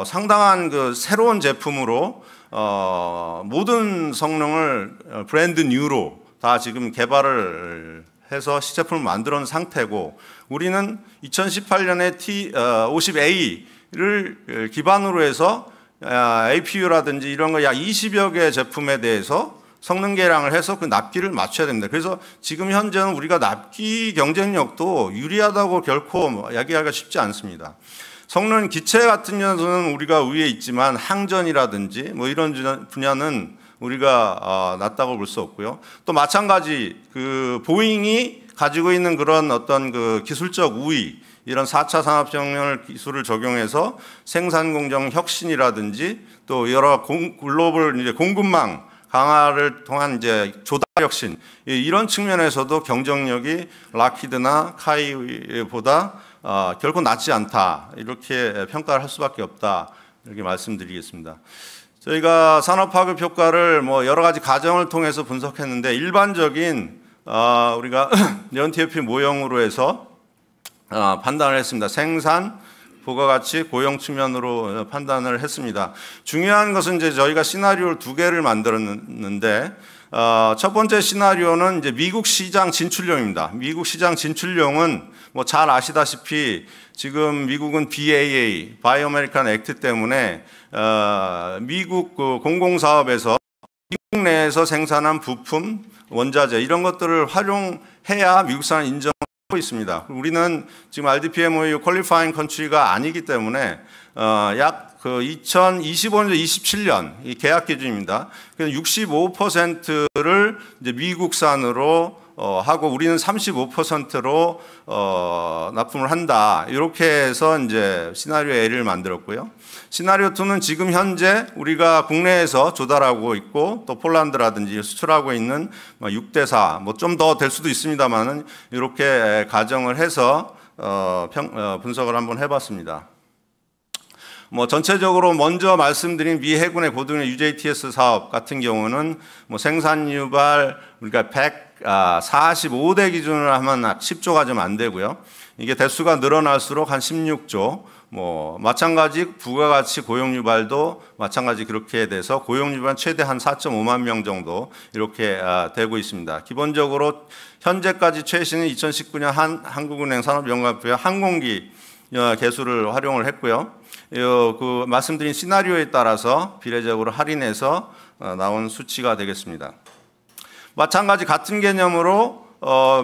상당한 그 새로운 제품으로 모든 성능을 브랜드 뉴로 다 지금 개발을 해서 시제품을 만들어 놓은 상태고 우리는 2018년에 T-50A를 기반으로 해서 APU라든지 이런 거 약 20여 개 제품에 대해서 성능 개량을 해서 그 납기를 맞춰야 됩니다. 그래서 지금 현재는 우리가 납기 경쟁력도 유리하다고 결코 이야기하기가 쉽지 않습니다. 성능 기체 같은 경우는 우리가 위에 있지만 항전이라든지 뭐 이런 분야는 우리가 낮다고 볼 수 없고요. 또 마찬가지 그 보잉이 가지고 있는 그런 어떤 그 기술적 우위, 이런 4차 산업혁명 기술을 적용해서 생산 공정 혁신이라든지 또 여러 글로벌 이제 공급망 강화를 통한 이제 조달 혁신 이런 측면에서도 경쟁력이 락히드나 카이보다 결코 낮지 않다 이렇게 평가를 할 수밖에 없다 이렇게 말씀드리겠습니다. 저희가 산업파급 효과를 뭐 여러 가지 가정을 통해서 분석했는데 일반적인 우리가 연TFP 모형으로 해서 판단을 했습니다. 생산, 부가가치, 고용 측면으로 판단을 했습니다. 중요한 것은 이제 저희가 시나리오를 2개를 만들었는데 첫 번째 시나리오는 이제 미국 시장 진출용입니다. 미국 시장 진출용은 뭐 잘 아시다시피 지금 미국은 BAA, Buy American Act 때문에 미국 그 공공사업에서 미국 내에서 생산한 부품, 원자재 이런 것들을 활용해야 미국산을 인정하고 있습니다. 우리는 지금 RDPMOU 퀄리파잉 컨트리가 아니기 때문에 약 그 2025년, 27년 이 계약 기준입니다. 그래서 65%를 이제 미국산으로 하고 우리는 35%로 납품을 한다. 이렇게 해서 이제 시나리오 A를 만들었고요. 시나리오 2는 지금 현재 우리가 국내에서 조달하고 있고 또 폴란드라든지 수출하고 있는 6대4 뭐 좀 더 될 수도 있습니다만은 이렇게 가정을 해서 분석을 한번 해봤습니다. 뭐 전체적으로 먼저 말씀드린 미 해군의 고등의 UJTS 사업 같은 경우는 뭐 생산 유발 우리가 145대 기준으로 하면 10조가 좀 안 되고요. 이게 대수가 늘어날수록 한 16조. 뭐 마찬가지 부가가치 고용 유발도 마찬가지 그렇게 돼서 고용 유발 최대 한 4.5만 명 정도 이렇게 되고 있습니다. 기본적으로 현재까지 최신은 2019년 한국은행 산업연구학부의 항공기 개수를 활용을 했고요. 그 말씀드린 시나리오에 따라서 비례적으로 할인해서 나온 수치가 되겠습니다. 마찬가지 같은 개념으로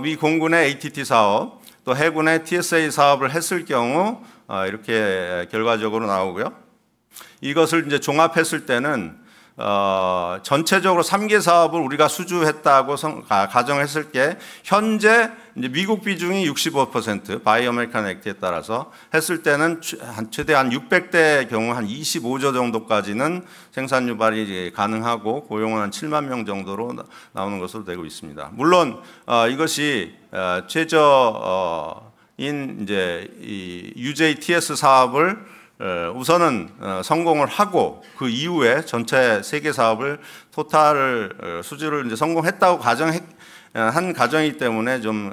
미 공군의 ATT 사업 또 해군의 TSA 사업을 했을 경우 이렇게 결과적으로 나오고요. 이것을 이제 종합했을 때는 전체적으로 3개 사업을 우리가 수주했다고 가정했을 때 현재 이제 미국 비중이 65% 바이 아메리칸 액트에 따라서 했을 때는 최대한 600대의 경우 한 25조 정도까지는 생산 유발이 가능하고 고용은 한 7만 명 정도로 나오는 것으로 되고 있습니다. 물론 이것이 최저인 이제 이 UJTS 사업을 우선은 성공을 하고 그 이후에 전체 세계 사업을 토탈을 수주를 이제 성공했다고 한 가정이기 때문에 좀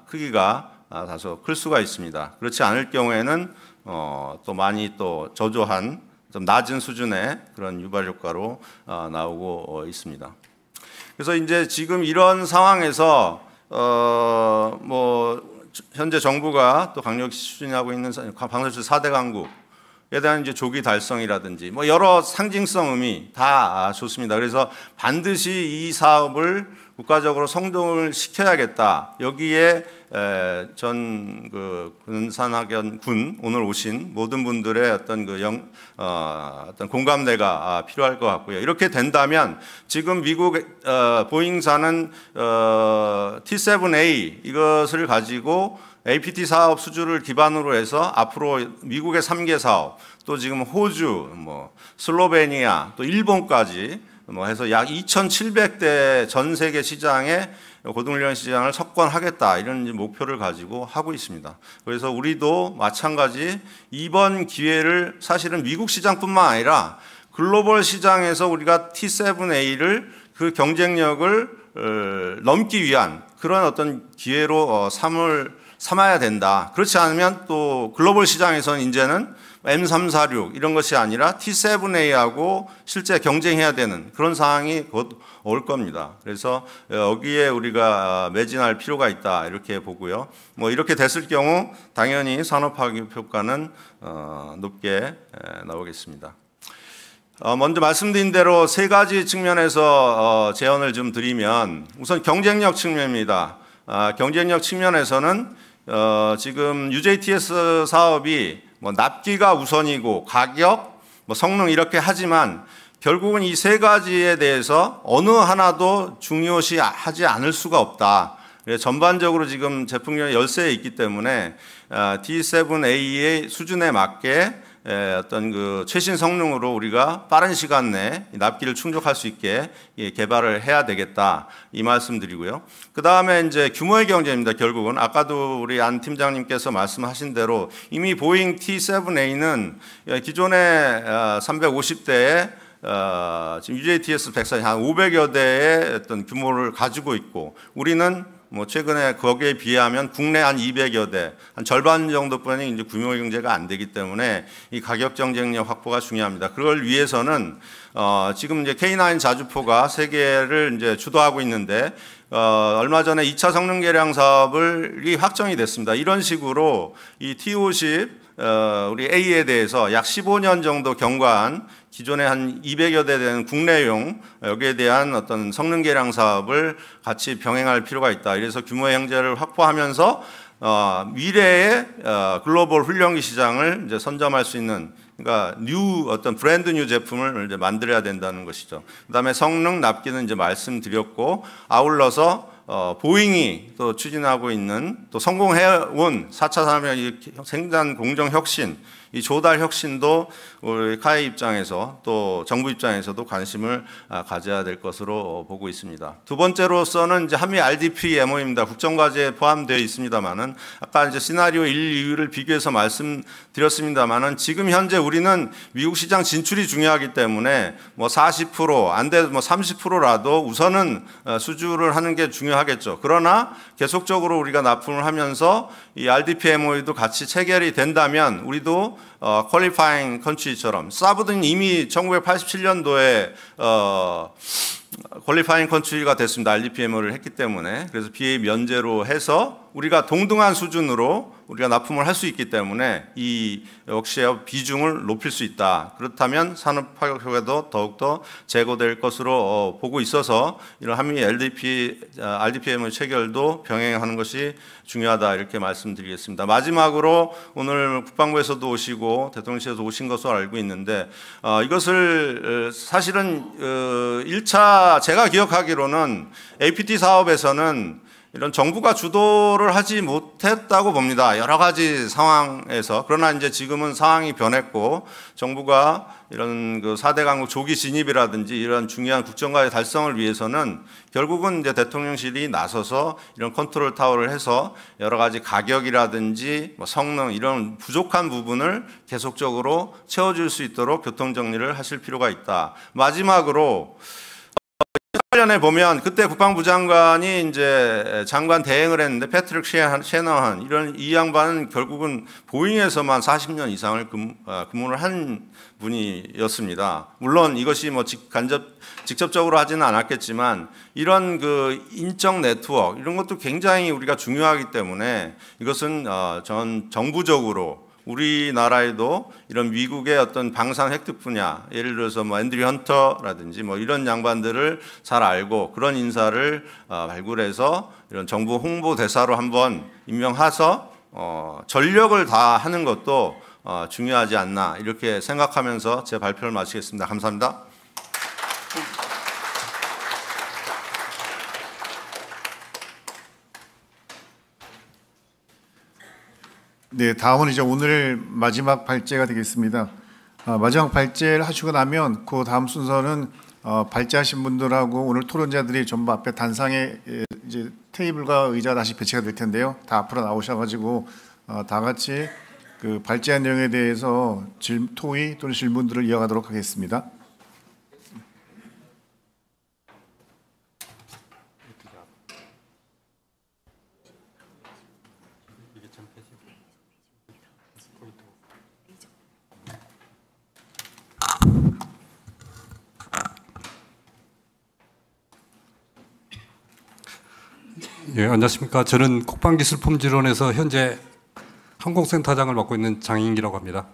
크기가 다소 클 수가 있습니다. 그렇지 않을 경우에는 또 많이 또 저조한 좀 낮은 수준의 그런 유발 효과로 나오고 있습니다. 그래서 이제 지금 이런 상황에서 뭐 현재 정부가 또 강력히 추진하고 있는 방산수 4대 강국에 대한 이제 조기 달성이라든지 뭐 여러 상징성 의미 다 좋습니다. 그래서 반드시 이 사업을 국가적으로 성공을 시켜야겠다. 여기에 전 군산학연 군 오늘 오신 모든 분들의 어떤 어떤 공감대가 필요할 것 같고요. 이렇게 된다면 지금 미국 보잉사는 T7A 이것을 가지고 APT 사업 수주를 기반으로 해서 앞으로 미국의 3개 사업 또 지금 호주, 뭐 슬로베니아 또 일본까지 뭐 해서 약 2,700대 전 세계 시장에 고등훈련 시장을 석권하겠다 이런 목표를 가지고 하고 있습니다. 그래서 우리도 마찬가지 이번 기회를 사실은 미국 시장뿐만 아니라 글로벌 시장에서 우리가 T7A를 그 경쟁력을 넘기 위한 그런 어떤 기회로 삼아야 된다. 그렇지 않으면 또 글로벌 시장에서는 이제는 M346 이런 것이 아니라 T7A하고 실제 경쟁해야 되는 그런 상황이 곧 올 겁니다. 그래서 여기에 우리가 매진할 필요가 있다 이렇게 보고요. 뭐 이렇게 됐을 경우 당연히 산업화기업 효과는 높게 나오겠습니다. 먼저 말씀드린 대로 세 가지 측면에서 제언을 좀 드리면 우선 경쟁력 측면입니다. 경쟁력 측면에서는 지금 UJTS 사업이 뭐 납기가 우선이고 가격, 뭐 성능 이렇게 하지만 결국은 이 세 가지에 대해서 어느 하나도 중요시하지 않을 수가 없다. 전반적으로 지금 제품력이 열세에 있기 때문에 T7A의 수준에 맞게 어떤 그 최신 성능으로 우리가 빠른 시간 내에 납기를 충족할 수 있게 개발을 해야 되겠다 이 말씀드리고요. 그 다음에 이제 규모의 경제입니다. 결국은 아까도 우리 안 팀장님께서 말씀하신 대로 이미 보잉 T7A는 기존의 350대에 지금 UJTS 140, 한 500여 대의 어떤 규모를 가지고 있고 우리는 뭐 최근에 거기에 비하면 국내 한 200여 대, 한 절반 정도뿐이 이제 규모 경제가 안 되기 때문에 이 가격 경쟁력 확보가 중요합니다. 그걸 위해서는 지금 이제 K9 자주포가 세계를 이제 주도하고 있는데 얼마 전에 2차 성능 개량 사업이 확정이 됐습니다. 이런 식으로 이 T50 우리 A에 대해서 약 15년 정도 경과한 기존에 한 200여 대 되는 국내용 여기에 대한 어떤 성능 개량 사업을 같이 병행할 필요가 있다. 이래서 규모의 형제를 확보하면서 미래의 글로벌 훈련기 시장을 이제 선점할 수 있는 그러니까 어떤 브랜드 뉴 제품을 이제 만들어야 된다는 것이죠. 그다음에 성능 납기는 이제 말씀드렸고 아울러서 보잉이 또 추진하고 있는 또 성공해온 4차 산업 생산 공정 혁신 이 조달 혁신도 우리 카이 입장에서 또 정부 입장에서도 관심을 가져야 될 것으로 보고 있습니다. 두 번째로서는 이제 한미 RDP MOU입니다. 국정과제에 포함되어 있습니다만은 아까 이제 시나리오 1, 2를 비교해서 말씀드렸습니다만은 지금 현재 우리는 미국 시장 진출이 중요하기 때문에 뭐 40% 안 돼도 뭐 30%라도 우선은 수주를 하는 게 중요하겠죠. 그러나 계속적으로 우리가 납품을 하면서 이 RDP MOU도 같이 체결이 된다면 우리도 퀄리파잉 컨트리처럼 사브는 이미 1987년도에 퀄리파잉 컨트리가 됐습니다. RDP MOU를 했기 때문에 그래서 BA 면제로 해서 우리가 동등한 수준으로 우리가 납품을 할 수 있기 때문에 이 역시의 비중을 높일 수 있다. 그렇다면 산업 파격 효과도 더욱더 제고될 것으로 보고 있어서 이런 한미 RDPM 체결도 병행하는 것이 중요하다 이렇게 말씀드리겠습니다. 마지막으로 오늘 국방부에서도 오시고 대통령실에서 오신 것으로 알고 있는데 이것을 사실은 1차 제가 기억하기로는 APT 사업에서는 이런 정부가 주도를 하지 못했다고 봅니다. 여러 가지 상황에서. 그러나 이제 지금은 상황이 변했고 정부가 이런 그 4대 강국 조기 진입이라든지 이런 중요한 국정과의 달성을 위해서는 결국은 이제 대통령실이 나서서 이런 컨트롤 타워를 해서 여러 가지 가격이라든지 뭐 성능 이런 부족한 부분을 계속적으로 채워줄 수 있도록 교통 정리를 하실 필요가 있다. 마지막으로 2018년에 보면 그때 국방부 장관이 이제 장관 대행을 했는데 패트릭 셰너한 이런 이 양반은 결국은 보잉에서만 40년 이상을 근무를 한 분이었습니다. 물론 이것이 뭐 직접적으로 하지는 않았겠지만 이런 그 인적 네트워크 이런 것도 굉장히 우리가 중요하기 때문에 이것은 전 정부적으로 우리나라에도 이런 미국의 어떤 방산 획득 분야, 예를 들어서 뭐 앤드류 헌터라든지 뭐 이런 양반들을 잘 알고 그런 인사를 발굴해서 이런 정부 홍보 대사로 한번 임명해서 전력을 다하는 것도 중요하지 않나 이렇게 생각하면서 제 발표를 마치겠습니다. 감사합니다. 네, 다음은 이제 오늘 마지막 발제가 되겠습니다. 마지막 발제를 하시고 나면 그 다음 순서는 발제하신 분들하고 오늘 토론자들이 전부 앞에 단상에 이제 테이블과 의자 다시 배치가 될 텐데요. 다 앞으로 나오셔가지고 다 같이 그 발제한 내용에 대해서 토의 또는 질문들을 이어가도록 하겠습니다. 예, 안녕하십니까. 저는 국방기술품질원에서 현재 항공센터장을 맡고 있는 장인기라고 합니다.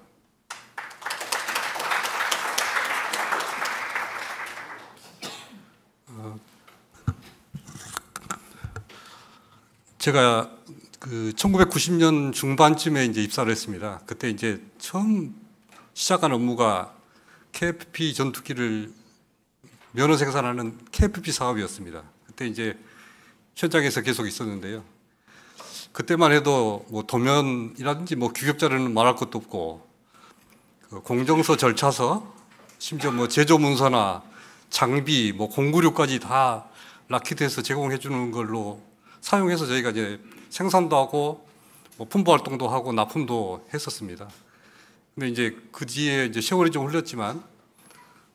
제가 그 1990년 중반쯤에 이제 입사를 했습니다. 그때 이제 처음 시작한 업무가 KFP 전투기를 면허 생산하는 KFP 사업이었습니다. 그때 이제 현장에서 계속 있었는데요. 그때만 해도 뭐 도면이라든지 뭐 규격자료는 말할 것도 없고 그 공정서 절차서 심지어 뭐 제조 문서나 장비 뭐 공구류까지 다 락키드에서 제공해 주는 걸로 사용해서 저희가 이제 생산도 하고 뭐 품보 활동도 하고 납품도 했었습니다. 근데 이제 그 뒤에 이제 세월이 좀 흘렀지만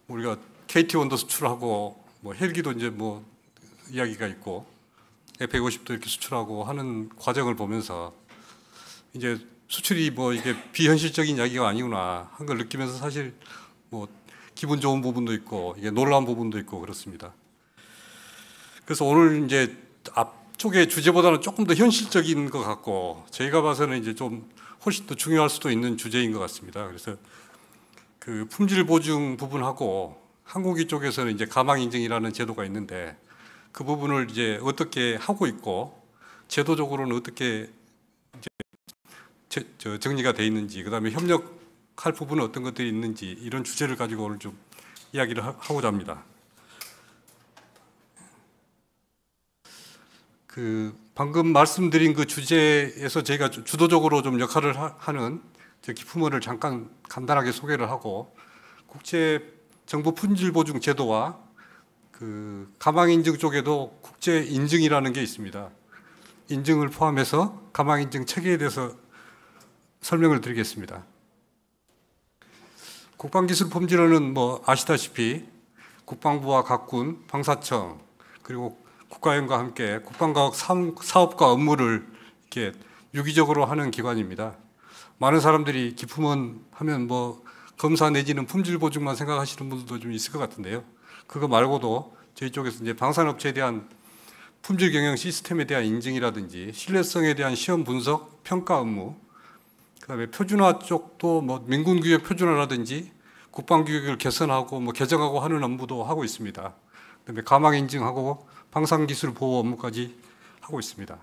우리가 KT-1도 수출하고 뭐 헬기도 이제 뭐 이야기가 있고 F-150도 이렇게 수출하고 하는 과정을 보면서 이제 수출이 뭐 이게 비현실적인 이야기가 아니구나 한 걸 느끼면서 사실 뭐 기분 좋은 부분도 있고 이게 놀라운 부분도 있고 그렇습니다. 그래서 오늘 이제 앞쪽의 주제보다는 조금 더 현실적인 것 같고 저희가 봐서는 이제 좀 훨씬 더 중요할 수도 있는 주제인 것 같습니다. 그래서 그 품질 보증 부분하고 항공기 쪽에서는 이제 가망 인증이라는 제도가 있는데 그 부분을 이제 어떻게 하고 있고 제도적으로는 어떻게 이제 정리가 돼 있는지 그다음에 협력할 부분은 어떤 것들이 있는지 이런 주제를 가지고 오늘 좀 이야기를 하고자 합니다. 그 방금 말씀드린 그 주제에서 저희가 주도적으로 좀 역할을 하는 기품원을 잠깐 간단하게 소개를 하고 국제 정부 품질 보증 제도와 그 가망 인증 쪽에도 국제 인증이라는 게 있습니다. 인증을 포함해서 가망 인증 체계에 대해서 설명을 드리겠습니다. 국방기술품질원은 뭐 아시다시피 국방부와 각군, 방사청 그리고 국가연과 함께 국방과학 사업과 업무를 이렇게 유기적으로 하는 기관입니다. 많은 사람들이 기품원 하면 뭐 검사 내지는 품질 보증만 생각하시는 분들도 좀 있을 것 같은데요. 그거 말고도 저희 쪽에서 이제 방산업체에 대한 품질 경영 시스템에 대한 인증이라든지 신뢰성에 대한 시험 분석, 평가 업무, 그다음에 표준화 쪽도 뭐 민군규격 표준화라든지 국방규격을 개선하고 뭐 개정하고 하는 업무도 하고 있습니다. 그다음에 가망 인증하고 방산기술 보호 업무까지 하고 있습니다.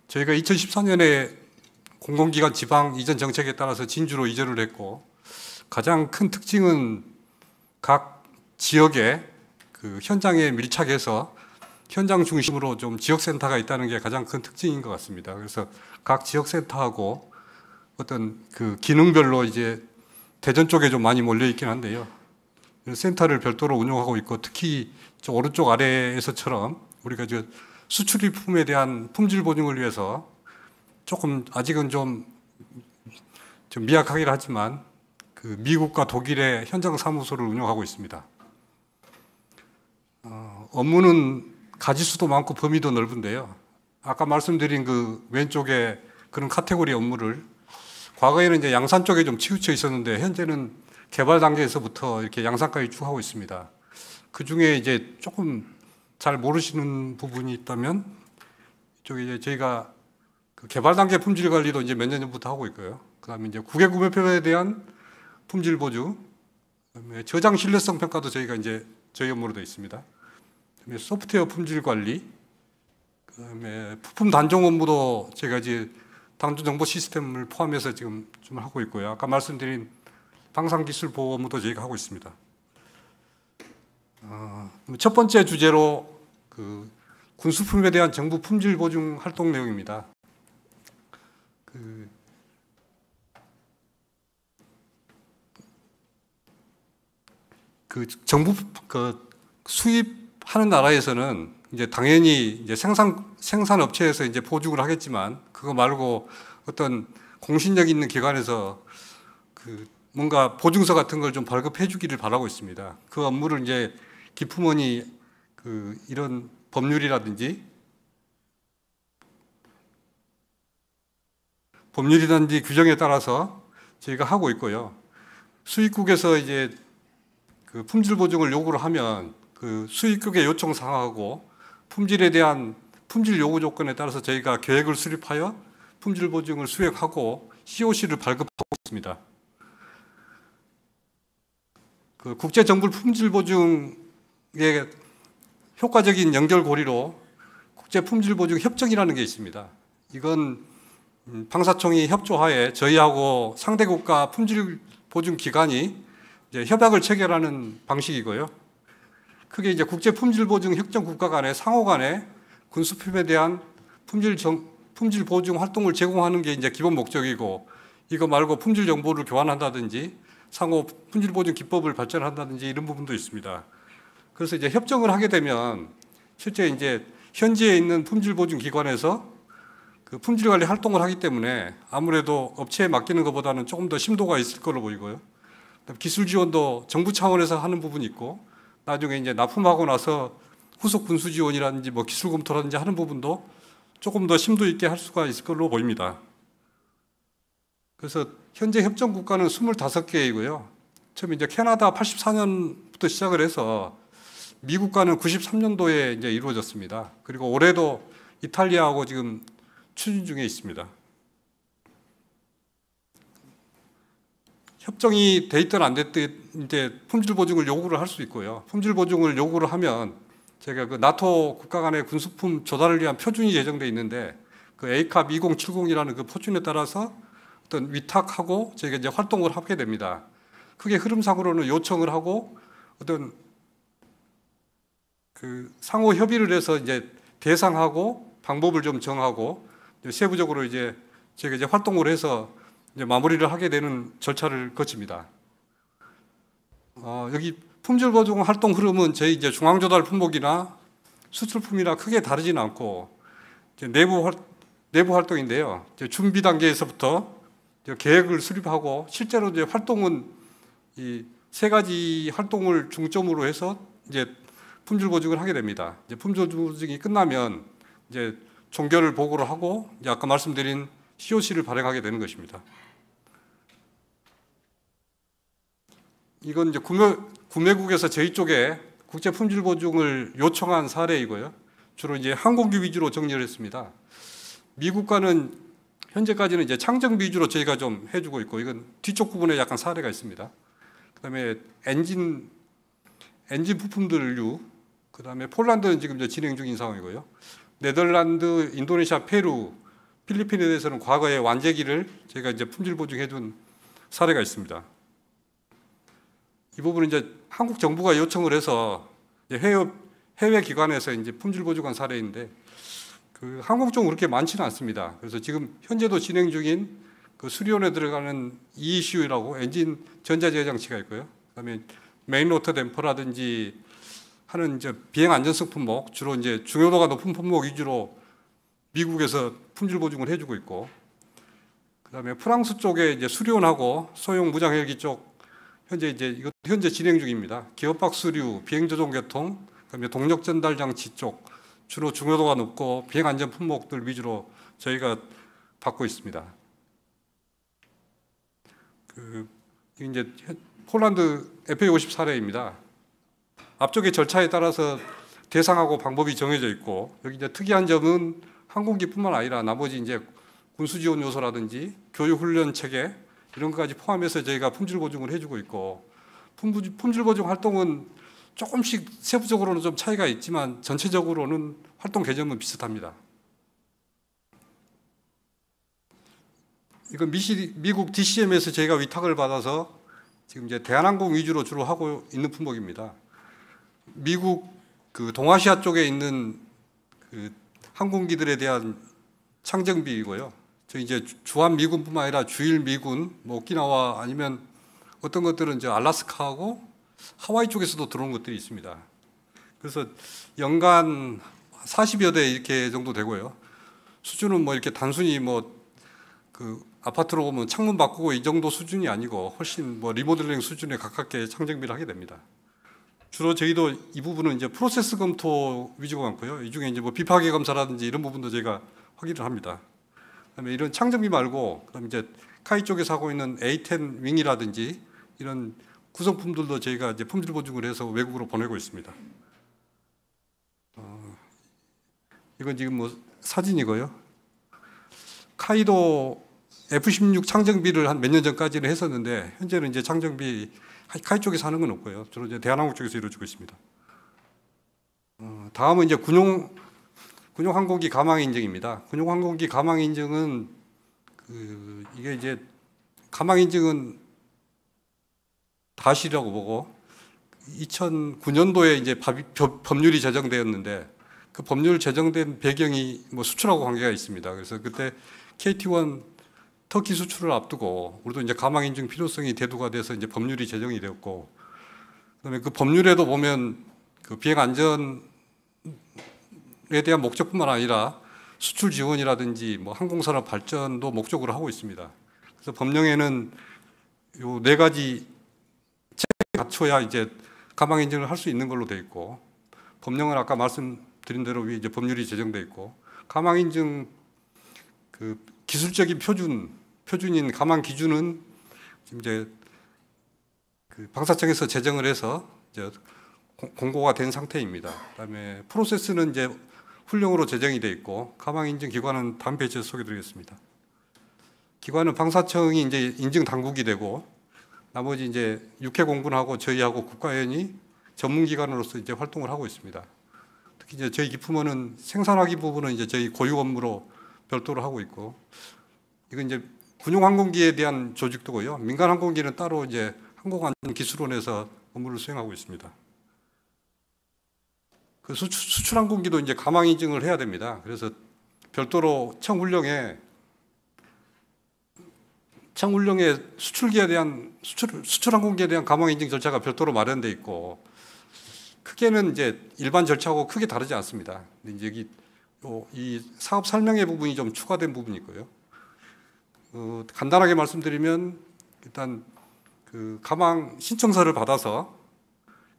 저희가 2014년에 공공기관 지방 이전 정책에 따라서 진주로 이전을 했고, 가장 큰 특징은 각 지역의 그 현장에 밀착해서 현장 중심으로 좀 지역센터가 있다는 게 가장 큰 특징인 것 같습니다. 그래서 각 지역센터하고 어떤 그 기능별로 이제 대전 쪽에 좀 많이 몰려 있긴 한데요. 센터를 별도로 운영하고 있고, 특히 저 오른쪽 아래에서처럼 우리가 저 수출입품에 대한 품질 보증을 위해서 조금 아직은 좀 미약하긴 하지만 그 미국과 독일의 현장 사무소를 운영하고 있습니다. 업무는 가지수도 많고 범위도 넓은데요. 아까 말씀드린 그 왼쪽에 그런 카테고리 업무를 과거에는 이제 양산 쪽에 좀 치우쳐 있었는데 현재는 개발 단계에서부터 이렇게 양산까지 쭉 하고 있습니다. 그 중에 이제 조금 잘 모르시는 부분이 있다면 이쪽에 이제 저희가 그 개발 단계 품질 관리도 이제 몇 년 전부터 하고 있고요. 그다음에 이제 국외 구매표에 대한 품질 보증, 그다음에 저장 신뢰성 평가도 저희가 이제 저희 업무로 되어 있습니다. 그다음에 소프트웨어 품질 관리, 그다음에 부품 단종 업무도 제가 이제 단종 정보 시스템을 포함해서 지금 좀 하고 있고요. 아까 말씀드린 방산기술 보호 업무도 저희가 하고 있습니다. 첫 번째 주제로 그 군수품에 대한 정부 품질 보증 활동 내용입니다. 그 정부 그 수입하는 나라에서는 이제 당연히 이제 생산 업체에서 이제 보증을 하겠지만, 그거 말고 어떤 공신력 있는 기관에서 그 뭔가 보증서 같은 걸 좀 발급해 주기를 바라고 있습니다. 그 업무를 이제 기품원이 그 이런 법률이라든지 규정에 따라서 저희가 하고 있고요. 수입국에서 이제 그 품질 보증을 요구를 하면 그 수입국의 요청 사항하고 품질에 대한 품질 요구 조건에 따라서 저희가 계획을 수립하여 품질 보증을 수행하고 COC를 발급하고 있습니다. 그 국제 정부 품질 보증의 효과적인 연결고리로 국제 품질 보증 협정이라는 게 있습니다. 이건 방사청이 협조하에 저희하고 상대 국가 품질 보증 기관이 이제 협약을 체결하는 방식이고요. 그게 이제 국제 품질 보증 협정 국가 간의 상호 간의 군수품에 대한 품질 보증 활동을 제공하는 게 이제 기본 목적이고, 이거 말고 품질 정보를 교환한다든지 상호 품질 보증 기법을 발전한다든지 이런 부분도 있습니다. 그래서 이제 협정을 하게 되면 실제 이제 현지에 있는 품질 보증 기관에서 그 품질 관리 활동을 하기 때문에 아무래도 업체에 맡기는 것보다는 조금 더 심도가 있을 걸로 보이고요. 기술 지원도 정부 차원에서 하는 부분이 있고, 나중에 이제 납품하고 나서 후속 군수 지원이라든지 뭐 기술 검토라든지 하는 부분도 조금 더 심도 있게 할 수가 있을 걸로 보입니다. 그래서 현재 협정 국가는 25개이고요. 처음 이제 캐나다 84년부터 시작을 해서 미국과는 93년도에 이제 이루어졌습니다. 그리고 올해도 이탈리아하고 지금 추진 중에 있습니다. 협정이 돼 있든 안 됐든 이제 품질 보증을 요구를 할 수 있고요. 품질 보증을 요구를 하면 제가 그 나토 국가 간의 군수품 조달을 위한 표준이 제정돼 있는데, 그 ACAP 2070이라는 그 표준에 따라서 어떤 위탁하고 저희가 이제 활동을 하게 됩니다. 크게 흐름상으로는 요청을 하고 어떤 그 상호 협의를 해서 이제 대상하고 방법을 좀 정하고 세부적으로 이제 저희가 이제 활동을 해서 이제 마무리를 하게 되는 절차를 거칩니다. 여기 품질 보증 활동 흐름은 저희 이제 중앙조달 품목이나 수출품이나 크게 다르지는 않고 이제 내부 활동인데요. 이제 준비 단계에서부터 이제 계획을 수립하고 실제로 이제 활동은 이 세 가지 활동을 중점으로 해서 이제 품질 보증을 하게 됩니다. 이제 품질 보증이 끝나면 이제 종결을 보고를 하고 이제 아까 말씀드린 COC를 발행하게 되는 것입니다. 이건 이제 구매국에서 저희 쪽에 국제 품질 보증을 요청한 사례이고요. 주로 이제 항공기 위주로 정리를 했습니다. 미국과는 현재까지는 이제 창정비 위주로 저희가 좀 해주고 있고, 이건 뒤쪽 부분에 약간 사례가 있습니다. 그다음에 엔진 부품들류, 그다음에 폴란드는 지금 이제 진행 중인 상황이고요. 네덜란드, 인도네시아, 페루, 필리핀에 대해서는 과거에 완제기를 저희가 이제 품질 보증해둔 사례가 있습니다. 이 부분은 이제 한국 정부가 요청을 해서 해외 기관에서 이제 품질 보증한 사례인데, 그 한국 쪽은 그렇게 많지는 않습니다. 그래서 지금 현재도 진행 중인 그 수리온에 들어가는 ECU라고 엔진 전자제어 장치가 있고요. 그다음에 메인 로터 댐퍼라든지 하는 이제 비행 안전성 품목, 주로 이제 중요도가 높은 품목 위주로 미국에서 품질 보증을 해주고 있고, 그다음에 프랑스 쪽에 이제 수리온하고 소형 무장 헬기 쪽 현재 진행 중입니다. 기어박 수류, 비행 조종 계통, 그다음에 동력 전달 장치 쪽 주로 중요도가 높고 비행 안전 품목들 위주로 저희가 받고 있습니다. 이제 폴란드 FA50 사례입니다. 앞쪽의 절차에 따라서 대상하고 방법이 정해져 있고, 여기 이제 특이한 점은 항공기뿐만 아니라 나머지 이제 군수 지원 요소라든지 교육 훈련 체계 이런 것까지 포함해서 저희가 품질 보증을 해주고 있고, 품질 보증 활동은 조금씩 세부적으로는 좀 차이가 있지만 전체적으로는 활동 개념은 비슷합니다. 이건 미국 DCM에서 저희가 위탁을 받아서 지금 이제 대한항공 위주로 주로 하고 있는 품목입니다. 미국 그 동아시아 쪽에 있는 그 항공기들에 대한 창정비이고요. 저희 이제 주한 미군뿐만 아니라 주일 미군, 뭐 오키나와 아니면 어떤 것들은 이제 알라스카하고 하와이 쪽에서도 들어온 것들이 있습니다. 그래서 연간 40여 대 이렇게 정도 되고요. 수준은 뭐 이렇게 단순히 뭐 그 아파트로 보면 창문 바꾸고 이 정도 수준이 아니고 훨씬 뭐 리모델링 수준에 가깝게 창정비를 하게 됩니다. 주로 저희도 이 부분은 이제 프로세스 검토 위주가 많고요. 이 중에 이제 뭐 비파괴 검사라든지 이런 부분도 저희가 확인을 합니다. 그다음에 이런 창정비 말고, 그다음에 이제 카이 쪽에서 하고 있는 A10 윙이라든지 이런 구성품들도 저희가 이제 품질 보증을 해서 외국으로 보내고 있습니다. 이건 지금 뭐 사진이고요. 카이도 F-16 창정비를 한 몇 년 전까지는 했었는데, 현재는 이제 창정비 카이 쪽에서 하는 건 없고요. 주로 이제 대한항공 쪽에서 이루어지고 있습니다. 다음은 이제 군용 항공기 가망 인증입니다. 군용 항공기 가망 인증은 이게 이제 가망 인증은 다시라고 보고 2009년도에 이제 법률이 제정되었는데, 그 법률 제정된 배경이 뭐 수출하고 관계가 있습니다. 그래서 그때 KT-1 터키 수출을 앞두고 우리도 이제 가망 인증 필요성이 대두가 돼서 이제 법률이 제정이 되었고, 그다음에 그 법률에도 보면 그 비행 안전에 대한 목적뿐만 아니라 수출 지원이라든지 뭐 항공산업 발전도 목적으로 하고 있습니다. 그래서 법령에는 요 4가지 체계를 갖춰야 이제 가망 인증을 할 수 있는 걸로 되어 있고, 법령은 아까 말씀드린 대로 위에 이제 법률이 제정되어 있고, 가망 인증 그 기술적인 표준인 가망 기준은 지금 이제 그 방사청에서 제정을 해서 이제 공고가 된 상태입니다. 그다음에 프로세스는 이제 훈령으로 제정이 되어 있고, 가망 인증 기관은 다음 페이지에 소개드리겠습니다. 기관은 방사청이 이제 인증 당국이 되고, 나머지 이제 육해 공군하고 저희하고 국가연이 전문 기관으로서 이제 활동을 하고 있습니다. 특히 이제 저희 기품원은 생산화기 부분은 이제 저희 고유 업무로 별도로 하고 있고, 이건 이제 군용 항공기에 대한 조직도고요. 민간 항공기는 따로 이제 항공안전기술원에서 업무를 수행하고 있습니다. 그 수출 항공기도 이제 가망 인증을 해야 됩니다. 그래서 별도로 청훈령에 수출기에 대한 수출 항공기에 대한 가망 인증 절차가 별도로 마련돼 있고, 크게는 이제 일반 절차하고 크게 다르지 않습니다. 이제 여기 이 사업 설명의 부분이 좀 추가된 부분이 있고요. 간단하게 말씀드리면, 일단 그 가망 신청서를 받아서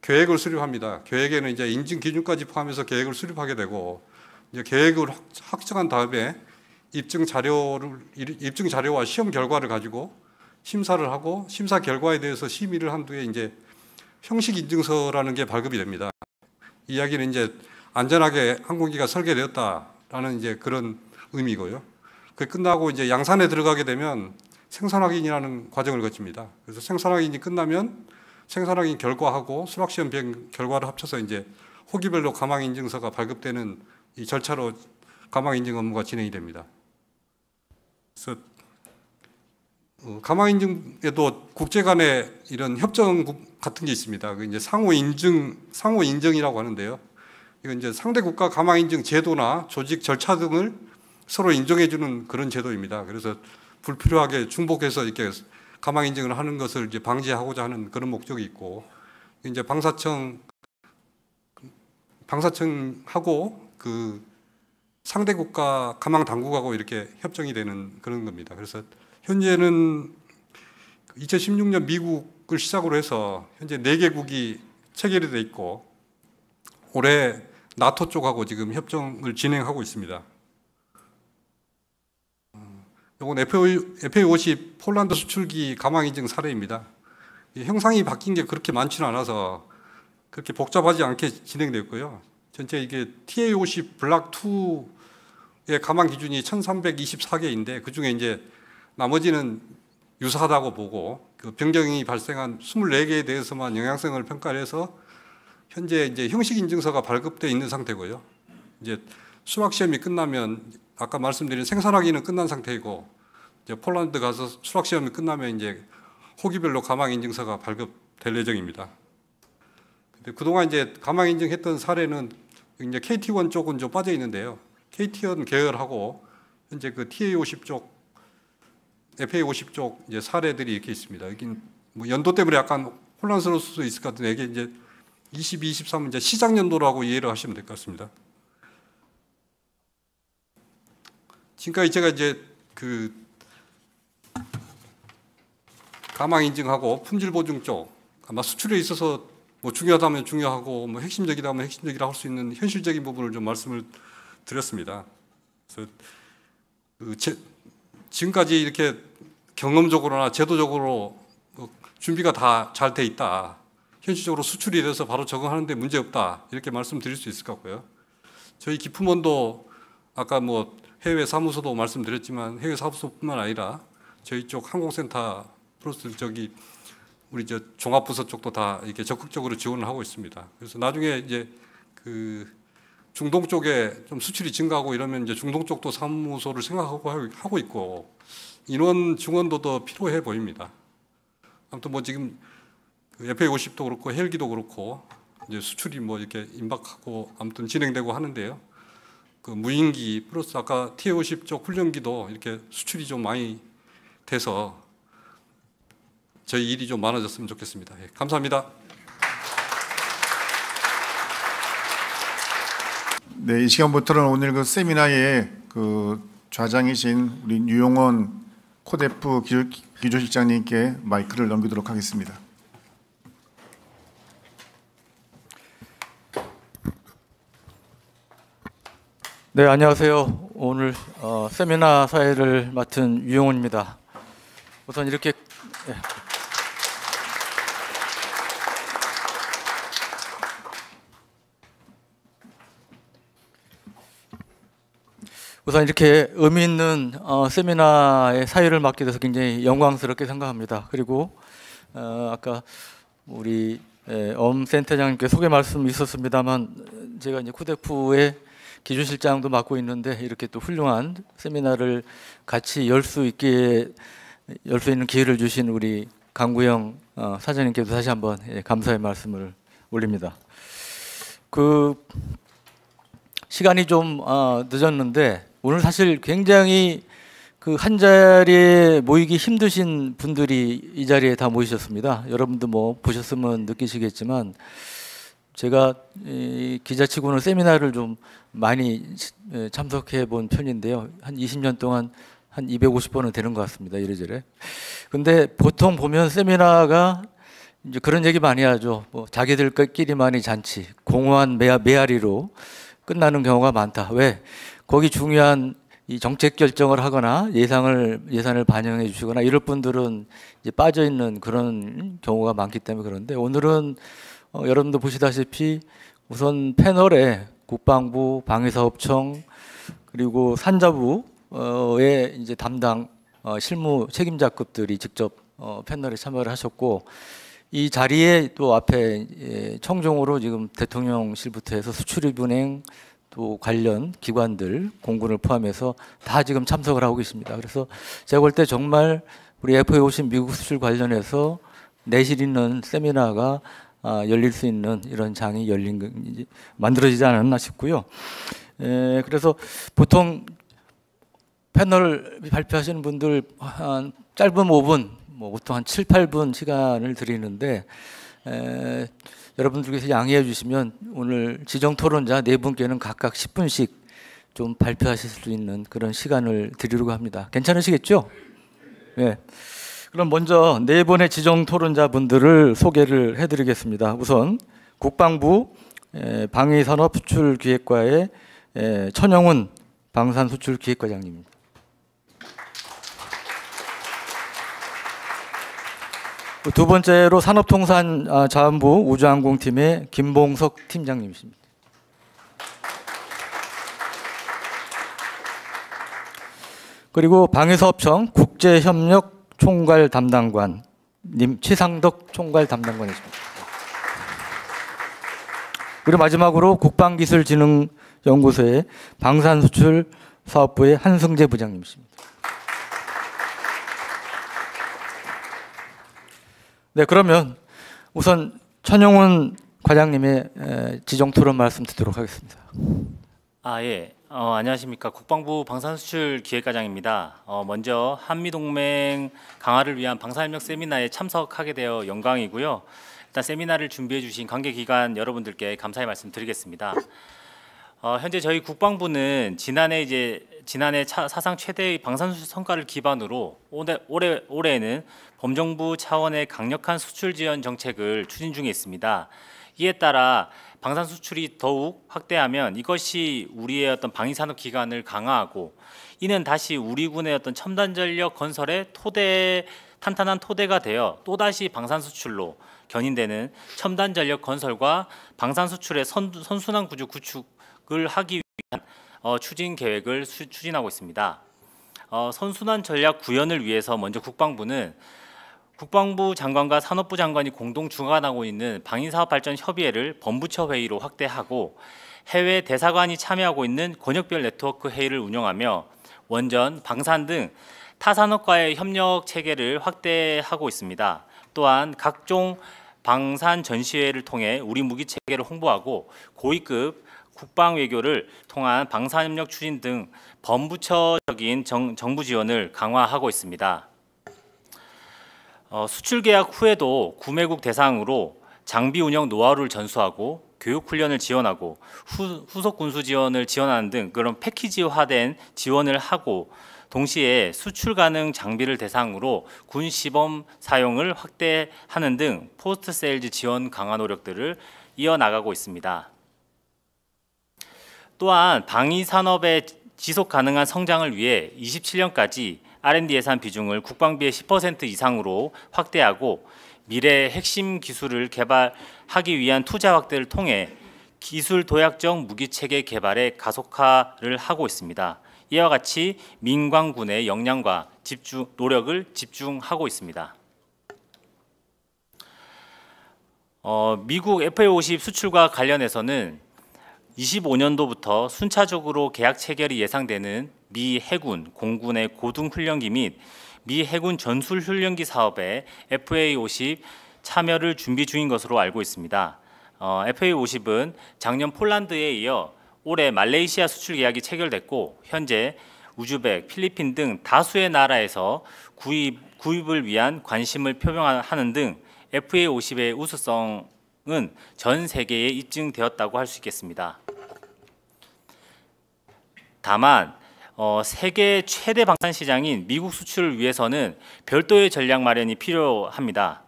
계획을 수립합니다. 계획에는 이제 인증 기준까지 포함해서 계획을 수립하게 되고, 이제 계획을 확정한 다음에 입증 자료와 시험 결과를 가지고 심사를 하고, 심사 결과에 대해서 심의를 한 뒤에 이제 형식 인증서라는 게 발급이 됩니다. 이 이야기는 이제 안전하게 항공기가 설계되었다라는 이제 그런 의미고요. 그 끝나고 이제 양산에 들어가게 되면 생산 확인이라는 과정을 거칩니다. 그래서 생산 확인이 끝나면 생산 확인 결과하고 수락 시험 비행 결과를 합쳐서 이제 호기별로 가망 인증서가 발급되는 이 절차로 가망 인증 업무가 진행이 됩니다. 그래서 가망 인증에도 국제 간의 이런 협정 같은 게 있습니다. 그 이제 상호 인정이라고 하는데요. 이건 이제 상대 국가 가망 인증 제도나 조직 절차 등을 서로 인정해 주는 그런 제도입니다. 그래서 불필요하게 중복해서 이렇게 가망 인증을 하는 것을 이제 방지하고자 하는 그런 목적이 있고, 이제 방사청하고 그 상대 국가 가망 당국하고 이렇게 협정이 되는 그런 겁니다. 그래서 현재는 2016년 미국을 시작으로 해서 현재 4개국이 체결이 돼 있고, 올해 나토 쪽하고 지금 협정을 진행하고 있습니다. 이건 FA50 폴란드 수출기 가망 인증 사례입니다. 형상이 바뀐 게 그렇게 많지는 않아서 그렇게 복잡하지 않게 진행됐고요. 전체 이게 TA50 블락 2의 가망 기준이 1324개인데 그 중에 이제 나머지는 유사하다고 보고, 그 변경이 발생한 24개에 대해서만 영향성을 평가를 해서 현재 이제 형식 인증서가 발급되어 있는 상태고요. 이제 수락 시험이 끝나면 아까 말씀드린 생산 확인은 끝난 상태이고, 이제 폴란드 가서 수락 시험이 끝나면 이제 호기별로 가망 인증서가 발급될 예정입니다. 근데 그동안 이제 가망 인증했던 사례는 이제 KT1 쪽은 좀 빠져 있는데요. KT1 계열하고 현재 그 TA50 쪽, FA50 쪽 이제 사례들이 이렇게 있습니다. 여긴 뭐 연도 때문에 약간 혼란스러울 수도 있을 것 같은데, 이게 이제 22, 23은 이제 시작 연도라고 이해를 하시면 될 것 같습니다. 지금까지 제가 이제 그 가망 인증하고 품질 보증 쪽, 아마 수출에 있어서 뭐 중요하다면 중요하고 뭐 핵심적이다면 핵심적이라 할 수 있는 현실적인 부분을 좀 말씀을 드렸습니다. 그래서 지금까지 이렇게 경험적으로나 제도적으로 준비가 다 잘 돼 있다, 현실적으로 수출이 돼서 바로 적응하는데 문제 없다, 이렇게 말씀드릴 수 있을 것 같고요. 저희 기품원도 아까 뭐 해외 사무소도 말씀드렸지만 해외 사무소뿐만 아니라 저희 쪽 항공센터 플러스 저기 우리 저 종합부서 쪽도 다 이렇게 적극적으로 지원을 하고 있습니다. 그래서 나중에 이제 그 중동 쪽에 좀 수출이 증가하고 이러면 이제 중동 쪽도 사무소를 생각하고 있고, 인원 증원도 더 필요해 보입니다. 아무튼 뭐 지금 FA50도 그렇고 헬기도 그렇고 이제 수출이 뭐 이렇게 임박하고 아무튼 진행되고 하는데요. 그 무인기 플러스 아까 TA50 쪽 훈련기도 이렇게 수출이 좀 많이 돼서 저희 일이 좀 많아졌으면 좋겠습니다. 예, 감사합니다. 네, 이 시간부터는 오늘 그 세미나의 그 좌장이신 우리 유용원 코데프 기조실장님께 마이크를 넘기도록 하겠습니다. 네, 안녕하세요. 오늘 세미나 사회를 맡은 유용원입니다. 우선 이렇게 의미 있는 세미나의 사회를 맡게 돼서 굉장히 영광스럽게 생각합니다. 그리고 아까 우리 엄 센터장님께 소개 말씀 있었습니다만, 제가 이제 코데프의 기조실장도 맡고 있는데 이렇게 또 훌륭한 세미나를 같이 열 수 있는 기회를 주신 우리 강구영 사장님께도 다시 한번 감사의 말씀을 올립니다. 그 시간이 좀 늦었는데 오늘 사실 굉장히 그 한 자리에 모이기 힘드신 분들이 이 자리에 다 모이셨습니다. 여러분도 뭐 보셨으면 느끼시겠지만, 제가 기자치고는 세미나를 좀 많이 참석해 본 편인데요. 한 20년 동안 한 250번은 되는 것 같습니다. 이래저래. 근데 보통 보면 세미나가 이제 그런 얘기 많이 하죠. 뭐 자기들끼리만의 잔치, 공허한 메아리로 끝나는 경우가 많다. 왜? 거기 중요한 이 정책 결정을 하거나 예산을 반영해 주시거나 이럴 분들은 이제 빠져 있는 그런 경우가 많기 때문에 그런데, 오늘은 여러분도 보시다시피 우선 패널에 국방부, 방위사업청, 그리고 산자부 이제 담당 실무 책임자급들이 직접 패널에 참여를 하셨고, 이 자리에 또 앞에 청중으로 지금 대통령실부터 해서 수출입은행 또 관련 기관들, 공군을 포함해서 다 지금 참석을 하고 계십니다. 그래서 제가 볼 때 정말 우리 FAO 오신 미국 수출 관련해서 내실 있는 세미나가 열릴 수 있는 이런 장이 만들어지지 않았나 싶고요. 그래서 보통 패널 발표하시는 분들 한 짧은 5분, 보통 한 7, 8분 시간을 드리는데 여러분들께서 양해해 주시면 오늘 지정 토론자 4분께는 각각 10분씩 좀 발표하실 수 있는 그런 시간을 드리려고 합니다. 괜찮으시겠죠? 네. 그럼 먼저 4분의 지정 토론자분들을 소개를 해드리겠습니다. 우선 국방부 방위산업수출기획과의 천영훈 방산수출기획과장님입니다. 두 번째로 산업통상자원부 우주항공팀의 김봉석 팀장님이십니다. 그리고 방위사업청 국제협력 총괄 담당관님 최상덕 총괄 담당관이십니다. 그리고 마지막으로 국방기술진흥연구소의 방산수출사업부의 한승재 부장님이십니다. 네, 그러면 우선 천영훈 과장님의 지정 토론 말씀 듣도록 하겠습니다. 예. 안녕하십니까. 국방부 방산수출기획과장입니다. 먼저 한미동맹 강화를 위한 방산협력 세미나에 참석하게 되어 영광이고요. 일단 세미나를 준비해 주신 관계기관 여러분들께 감사의 말씀 드리겠습니다. 현재 저희 국방부는 지난해 사상 최대의 방산수출 성과를 기반으로 올해에는 범정부 차원의 강력한 수출 지원 정책을 추진 중에 있습니다. 이에 따라 방산 수출이 더욱 확대하면 이것이 우리의 어떤 방위산업 기관을 강화하고, 이는 다시 우리 군의 어떤 첨단 전력 건설의 탄탄한 토대가 되어 또다시 방산 수출로 견인되는 첨단 전력 건설과 방산 수출의 선순환 구조 구축을 하기 위한 추진 계획을 추진하고 있습니다. 선순환 전략 구현을 위해서 먼저 국방부는 국방부 장관과 산업부 장관이 공동 주관하고 있는 방위사업발전협의회를 본부처 회의로 확대하고, 해외 대사관이 참여하고 있는 권역별 네트워크 회의를 운영하며 원전, 방산 등 타산업과의 협력 체계를 확대하고 있습니다. 또한 각종 방산 전시회를 통해 우리 무기 체계를 홍보하고 고위급 국방 외교를 통한 방산협력 추진 등 범부처적인 정부 지원을 강화하고 있습니다. 수출 계약 후에도 구매국 대상으로 장비 운영 노하우를 전수하고 교육 훈련을 지원하고 후속 군수 지원을 지원하는 등 그런 패키지화된 지원을 하고, 동시에 수출 가능 장비를 대상으로 군 시범 사용을 확대하는 등 포스트 세일즈 지원 강화 노력들을 이어나가고 있습니다. 또한 방위 산업의 지속 가능한 성장을 위해 27년까지 R&D 예산 비중을 국방비의 10% 이상으로 확대하고, 미래 핵심 기술을 개발하기 위한 투자 확대를 통해 기술 도약적 무기체계 개발에 가속화를 하고 있습니다. 이와 같이 민관군의 역량과 노력을 집중하고 있습니다. 미국 FA50 수출과 관련해서는 25년도부터 순차적으로 계약 체결이 예상되는 미 해군, 공군의 고등훈련기 및 미 해군 전술훈련기 사업에 FA50 참여를 준비 중인 것으로 알고 있습니다. FA50은 작년 폴란드에 이어 올해 말레이시아 수출 계약이 체결됐고, 현재 우즈벡, 필리핀 등 다수의 나라에서 구입을 위한 관심을 표명하는 등 FA50의 우수성은 전 세계에 입증되었다고 할 수 있겠습니다. 다만 세계 최대 방산 시장인 미국 수출을 위해서는 별도의 전략 마련이 필요합니다.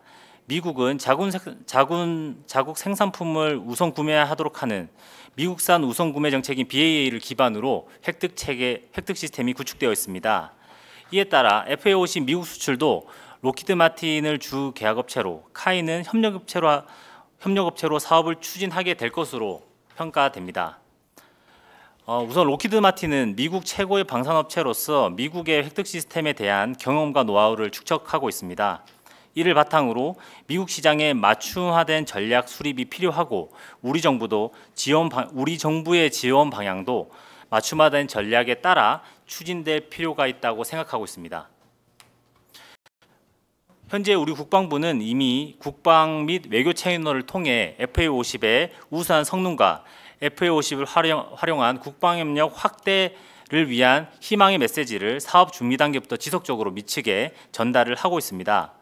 미국은 자국 생산품을 우선 구매하도록 하는 미국산 우선 구매 정책인 BAA를 기반으로 획득 시스템이 구축되어 있습니다. 이에 따라 FA50 미국 수출도 로키드 마틴을 주 계약업체로, 카이는 협력업체로 사업을 추진하게 될 것으로 평가됩니다. 우선 록히드 마틴은 미국 최고의 방산업체로서 미국의 획득 시스템에 대한 경험과 노하우를 축적하고 있습니다. 이를 바탕으로 미국 시장에 맞춤화된 전략 수립이 필요하고 우리 정부의 지원 방향도 맞춤화된 전략에 따라 추진될 필요가 있다고 생각하고 있습니다. 현재 우리 국방부는 이미 국방 및 외교 채널을 통해 FA50의 우수한 성능과 FA50을 활용한 국방협력 확대를 위한 희망의 메시지를 사업 준비 단계부터 지속적으로 미치게 전달을 하고 있습니다.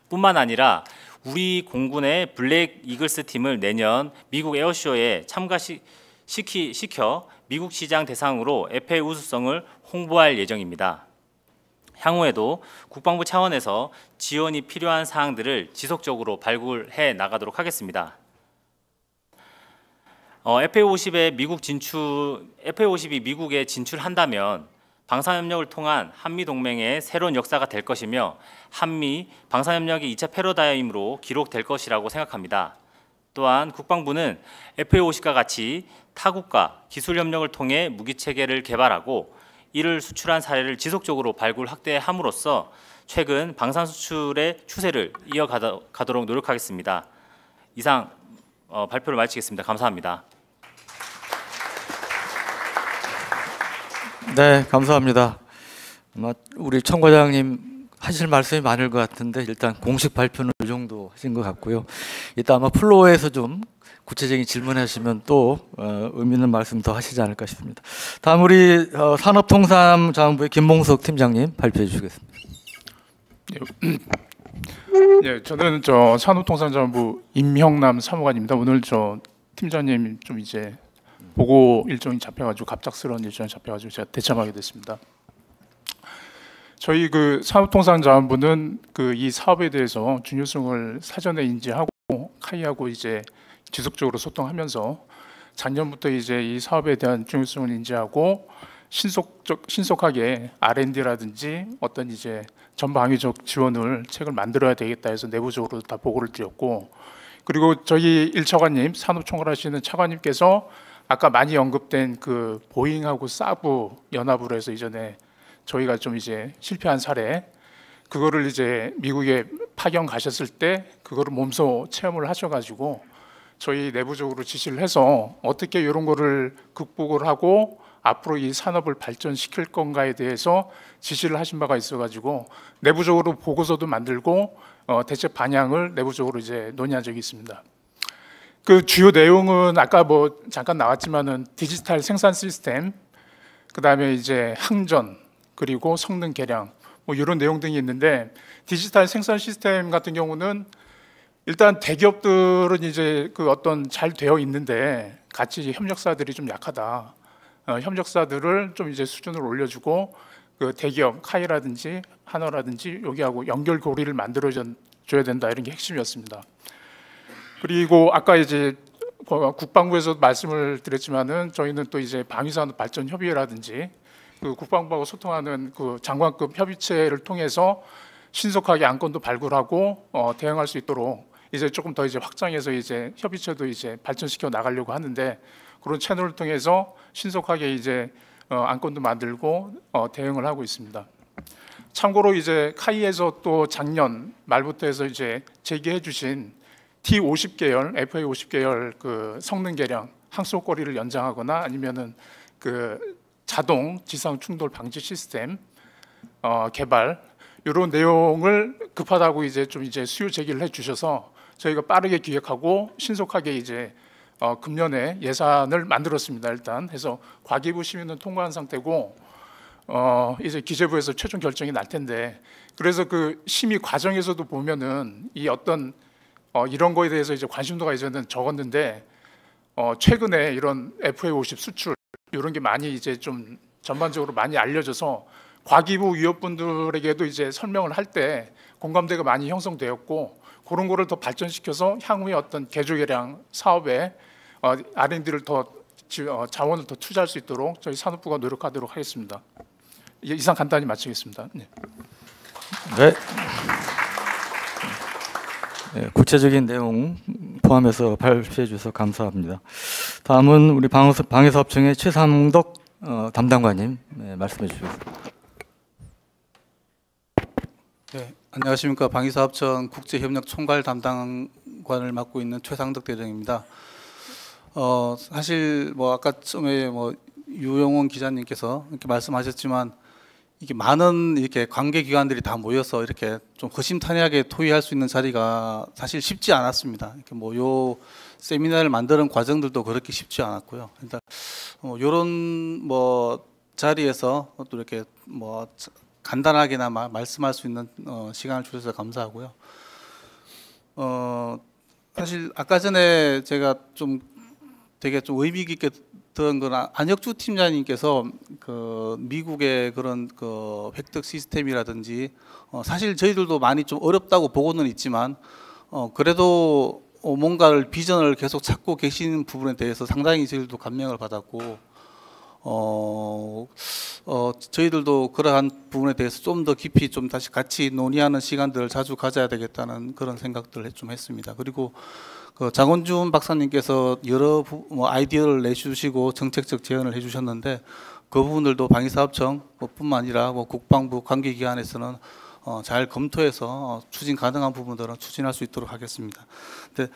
뿐만 아니라 우리 공군의 블랙 이글스 팀을 내년 미국 에어쇼에 참가시켜 미국 시장 대상으로 FA 우수성을 홍보할 예정입니다. 향후에도 국방부 차원에서 지원이 필요한 사항들을 지속적으로 발굴해 나가도록 하겠습니다. FA50이 미국에 진출한다면 방산협력을 통한 한미동맹의 새로운 역사가 될 것이며 한미 방산협력의 2차 패러다임으로 기록될 것이라고 생각합니다. 또한 국방부는 FA50과 같이 타국과 기술협력을 통해 무기체계를 개발하고 이를 수출한 사례를 지속적으로 발굴 확대함으로써 최근 방산 수출의 추세를 이어가도록 노력하겠습니다. 이상 발표를 마치겠습니다. 감사합니다. 네, 감사합니다. 아마 우리 청 과장님 하실 말씀이 많을 것 같은데 일단 공식 발표는 이 정도 하신 것 같고요. 이따 아마 플로어에서 좀 구체적인 질문하시면 또 의미 있는 말씀 더 하시지 않을까 싶습니다. 다음 우리 산업통상자원부의 김봉석 팀장님 발표해 주시겠습니다. 네, 저는 산업통상자원부 임형남 사무관입니다. 오늘 팀장님 좀 이제 보고 일정이 잡혀가지고 갑작스러운 일정이 잡혀가지고 제가 대참하게 됐습니다. 저희 산업통상자원부는 이 사업에 대해서 중요성을 사전에 인지하고 카이하고 이제 지속적으로 소통하면서 작년부터 이제 이 사업에 대한 중요성을 인지하고 신속하게 R&D라든지 어떤 이제 전방위적 책을 만들어야 되겠다 해서 내부적으로 다 보고를 드렸고, 그리고 저희 1차관님 산업총괄 하시는 차관님께서 아까 많이 언급된 보잉하고 사브 연합으로 해서 이전에 저희가 좀 이제 실패한 사례, 그거를 이제 미국에 파견 가셨을 때 그거를 몸소 체험을 하셔가지고 저희 내부적으로 지시를 해서 어떻게 이런 거를 극복을 하고 앞으로 이 산업을 발전시킬 건가에 대해서 지시를 하신 바가 있어가지고 내부적으로 보고서도 만들고 대책 방향을 내부적으로 이제 논의한 적이 있습니다. 주요 내용은 아까 잠깐 나왔지만은 디지털 생산 시스템, 그다음에 이제 항전, 그리고 성능 개량 이런 내용 등이 있는데, 디지털 생산 시스템 같은 경우는 일단 대기업들은 이제 어떤 잘 되어 있는데 같이 협력사들이 좀 약하다. 협력사들을 좀 이제 수준을 올려주고 대기업 카이라든지 한화라든지 여기하고 연결고리를 만들어줘야 된다, 이런 게 핵심이었습니다. 그리고 아까 이제 국방부에서 말씀을 드렸지만은 저희는 또 이제 방위산업 발전 협의회라든지 국방부하고 소통하는 장관급 협의체를 통해서 신속하게 안건도 발굴하고 대응할 수 있도록 이제 조금 더 이제 확장해서 이제 협의체도 이제 발전시켜 나가려고 하는데, 그런 채널을 통해서 신속하게 이제 안건도 만들고 대응을 하고 있습니다. 참고로 이제 카이에서 또 작년 말부터 해서 이제 제기해 주신 T50 계열, FA50 계열 성능 개량, 항속거리를 연장하거나 아니면은 자동 지상 충돌 방지 시스템 개발, 이런 내용을 급하다고 이제 좀 이제 수요 제기를 해 주셔서 저희가 빠르게 기획하고 신속하게 이제 금년에 예산을 만들었습니다. 일단 해서 과기부 심의는 통과한 상태고 이제 기재부에서 최종 결정이 날 텐데, 그래서 심의 과정에서도 보면은 이 어떤 이런 거에 대해서 이제 관심도가 이제는 적었는데 최근에 이런 FA50 수출 이런 게 많이 이제 좀 전반적으로 많이 알려져서 과기부 위원분들에게도 이제 설명을 할 때 공감대가 많이 형성되었고, 그런 거를 더 발전시켜서 향후에 어떤 개조개량 사업에 R&D를 더 자원을 더 투자할 수 있도록 저희 산업부가 노력하도록 하겠습니다. 이상 간단히 마치겠습니다. 네. 네, 구체적인 내용 포함해서 발표해 주셔서 감사합니다. 다음은 우리 방위사업청의 최삼덕 담당관님 말씀해 주시겠습니다. 네, 안녕하십니까. 방위사업청 국제협력 총괄 담당관을 맡고 있는 최상덕 대령입니다. 사실 뭐 아까 처음에 뭐 유영원 기자님께서 이렇게 말씀하셨지만 이게 많은 이렇게 관계기관들이 다 모여서 이렇게 좀 허심탄회하게 토의할 수 있는 자리가 사실 쉽지 않았습니다. 이렇게 뭐 요 세미나를 만드는 과정들도 그렇게 쉽지 않았고요. 일단 이런 뭐 자리에서 또 이렇게 뭐 간단하게나마 말씀할 수 있는 시간을 주셔서 감사하고요. 사실 아까 전에 제가 좀 되게 좀 의미 깊게 들은 건 안혁주 팀장님께서 그 미국의 그런 그 획득 시스템이라든지 사실 저희들도 많이 좀 어렵다고 보고는 있지만 그래도 뭔가를 비전을 계속 찾고 계시는 부분에 대해서 상당히 저희들도 감명을 받았고 저희들도 그러한 부분에 대해서 좀 더 깊이 좀 다시 같이 논의하는 시간들을 자주 가져야 되겠다는 그런 생각들을 좀 했습니다. 그리고 그 장원준 박사님께서 여러 아이디어를 내주시고 정책적 제안을 해주셨는데 그 부분들도 방위사업청뿐만 아니라 뭐 국방부 관계기관에서는 잘 검토해서 추진 가능한 부분들은 추진할 수 있도록 하겠습니다. 근데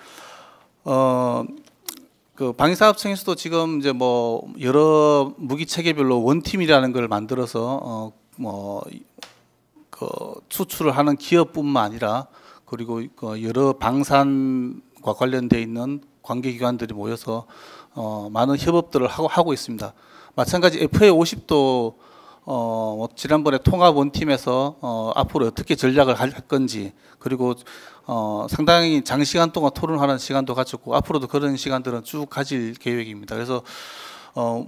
그 방위사업청에서도 지금 이제 뭐 여러 무기 체계별로 원팀이라는 걸 만들어서 그 수출을 하는 기업뿐만 아니라 그리고 여러 방산과 관련되어 있는 관계기관들이 모여서 많은 협업들을 하고 있습니다. 마찬가지 FA50도 지난번에 통합 원팀에서 앞으로 어떻게 전략을 할 건지 그리고 상당히 장시간 동안 토론하는 시간도 가졌고 앞으로도 그런 시간들은 쭉 가질 계획입니다. 그래서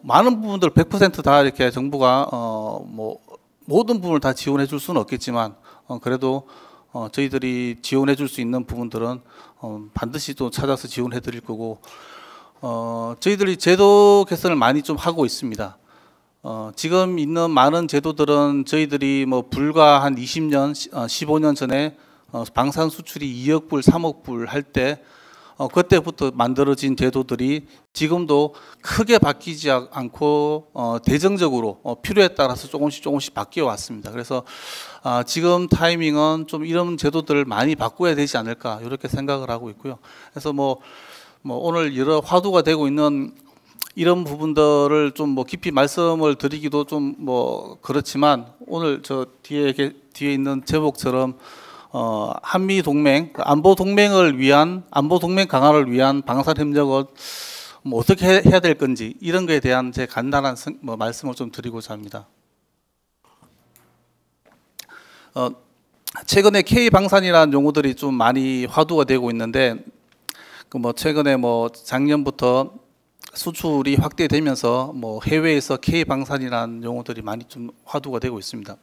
많은 부분들 100% 다 이렇게 정부가 뭐 모든 부분을 다 지원해 줄 수는 없겠지만 그래도 저희들이 지원해 줄 수 있는 부분들은 반드시 또 찾아서 지원해 드릴 거고 저희들이 제도 개선을 많이 좀 하고 있습니다. 지금 있는 많은 제도들은 저희들이 뭐 불과 한 20년, 15년 전에 방산 수출이 2억 불, 3억 불 할 때 그때부터 만들어진 제도들이 지금도 크게 바뀌지 않고 대정적으로 필요에 따라서 조금씩 바뀌어 왔습니다. 그래서 지금 타이밍은 좀 이런 제도들을 많이 바꿔야 되지 않을까 이렇게 생각을 하고 있고요. 그래서 뭐 오늘 여러 화두가 되고 있는 이런 부분들을 좀 뭐 깊이 말씀을 드리기도 좀 뭐 그렇지만 오늘 저 뒤에 있는 제목처럼 한미 동맹 안보 동맹을 위한 안보 동맹 강화를 위한 방산 협력을 뭐 어떻게 해야 될 건지 이런 거에 대한 제 간단한 말씀을 좀 드리고자 합니다. 최근에 K 방산이라는 용어들이 좀 많이 화두가 되고 있는데 그 뭐 최근에 뭐 작년부터 수출이 확대되면서 뭐 해외에서 K 방산이라는 용어들이 많이 좀 화두가 되고 있습니다.